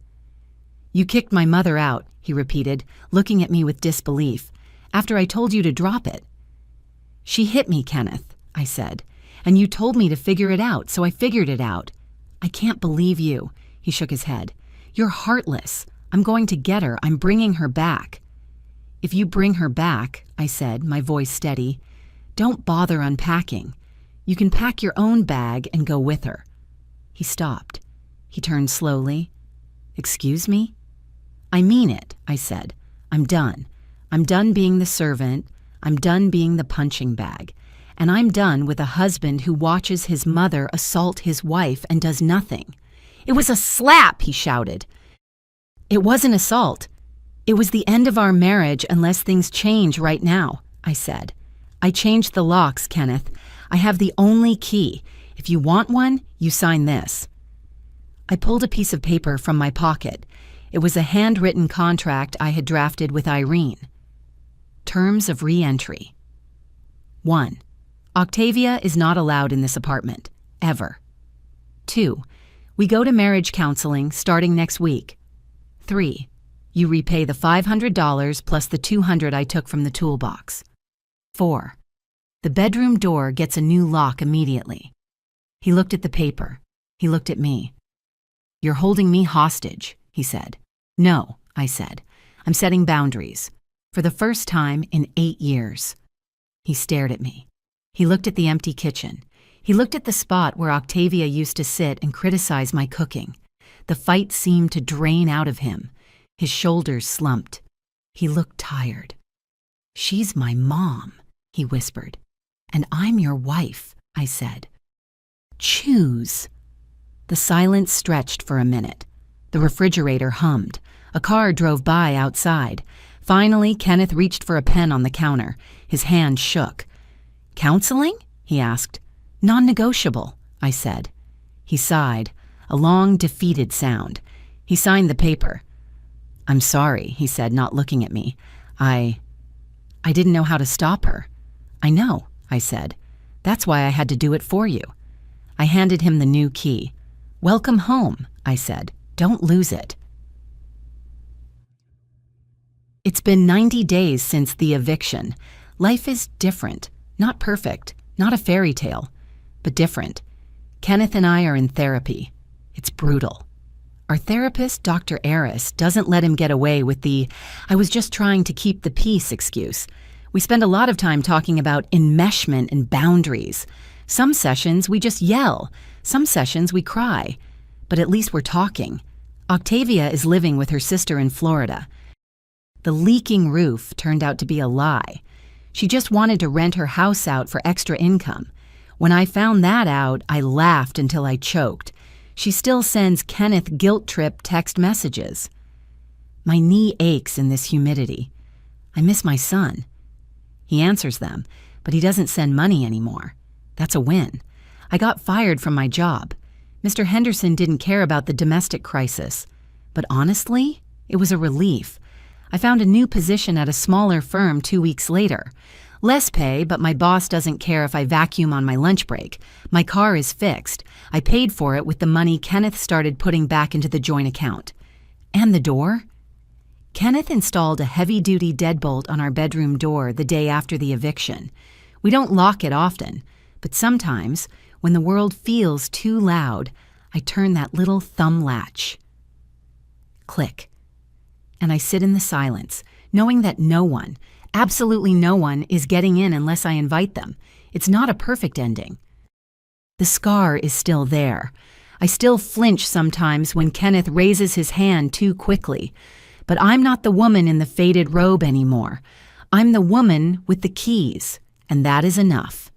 "You kicked my mother out," he repeated, looking at me with disbelief, "after I told you to drop it." "She hit me, Kenneth," I said, "and you told me to figure it out, so I figured it out." "I can't believe you," he shook his head. "You're heartless. I'm going to get her. I'm bringing her back." "If you bring her back," I said, my voice steady, "don't bother unpacking. You can pack your own bag and go with her." He stopped. He turned slowly. "Excuse me?" "I mean it," I said. "I'm done. I'm done being the servant. I'm done being the punching bag. And I'm done with a husband who watches his mother assault his wife and does nothing." "It was a slap," he shouted. "It wasn't assault. It was the end of our marriage unless things change right now," I said. "I changed the locks, Kenneth. I have the only key. If you want one, you sign this." I pulled a piece of paper from my pocket. It was a handwritten contract I had drafted with Irene. Terms of re-entry. 1. Octavia is not allowed in this apartment, ever. 2. We go to marriage counseling starting next week. 3. You repay the $500 plus the $200 I took from the toolbox. 4. The bedroom door gets a new lock immediately. He looked at the paper. He looked at me. "You're holding me hostage," he said. "No," I said. "I'm setting boundaries. For the first time in 8 years. He stared at me. He looked at the empty kitchen. He looked at the spot where Octavia used to sit and criticize my cooking. The fight seemed to drain out of him. His shoulders slumped. He looked tired. "She's my mom," he whispered. "And I'm your wife," I said. "Choose." The silence stretched for a minute. The refrigerator hummed. A car drove by outside. Finally, Kenneth reached for a pen on the counter. His hand shook. "Counseling?" he asked. "Non-negotiable," I said. He sighed, a long, defeated sound. He signed the paper. "I'm sorry," he said, not looking at me. I didn't know how to stop her." "I know," I said. "That's why I had to do it for you." I handed him the new key. "Welcome home," I said. "Don't lose it." It's been 90 days since the eviction. Life is different. Not perfect, not a fairy tale, but different. Kenneth and I are in therapy. It's brutal. Our therapist, Dr. Aris, doesn't let him get away with the "I was just trying to keep the peace" excuse. We spend a lot of time talking about enmeshment and boundaries. Some sessions we just yell. Some sessions we cry. But at least we're talking. Octavia is living with her sister in Florida. The leaking roof turned out to be a lie. She just wanted to rent her house out for extra income. When I found that out, I laughed until I choked. She still sends Kenneth guilt trip text messages. My knee aches in this humidity. I miss my son. He answers them, but he doesn't send money anymore. That's a win. I got fired from my job. Mr. Henderson didn't care about the domestic crisis. But honestly, it was a relief. I found a new position at a smaller firm 2 weeks later. Less pay, but my boss doesn't care if I vacuum on my lunch break. My car is fixed. I paid for it with the money Kenneth started putting back into the joint account. And the door? Kenneth installed a heavy-duty deadbolt on our bedroom door the day after the eviction. We don't lock it often, but sometimes, when the world feels too loud, I turn that little thumb latch. Click. And I sit in the silence, knowing that no one, absolutely no one, is getting in unless I invite them. It's not a perfect ending. The scar is still there. I still flinch sometimes when Kenneth raises his hand too quickly. But I'm not the woman in the faded robe anymore. I'm the woman with the keys, and that is enough.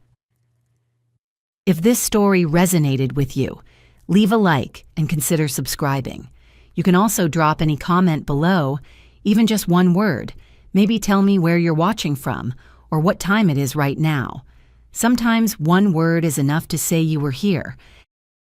If this story resonated with you, leave a like and consider subscribing. You can also drop any comment below, even just one word. Maybe tell me where you're watching from or what time it is right now. Sometimes one word is enough to say you were here,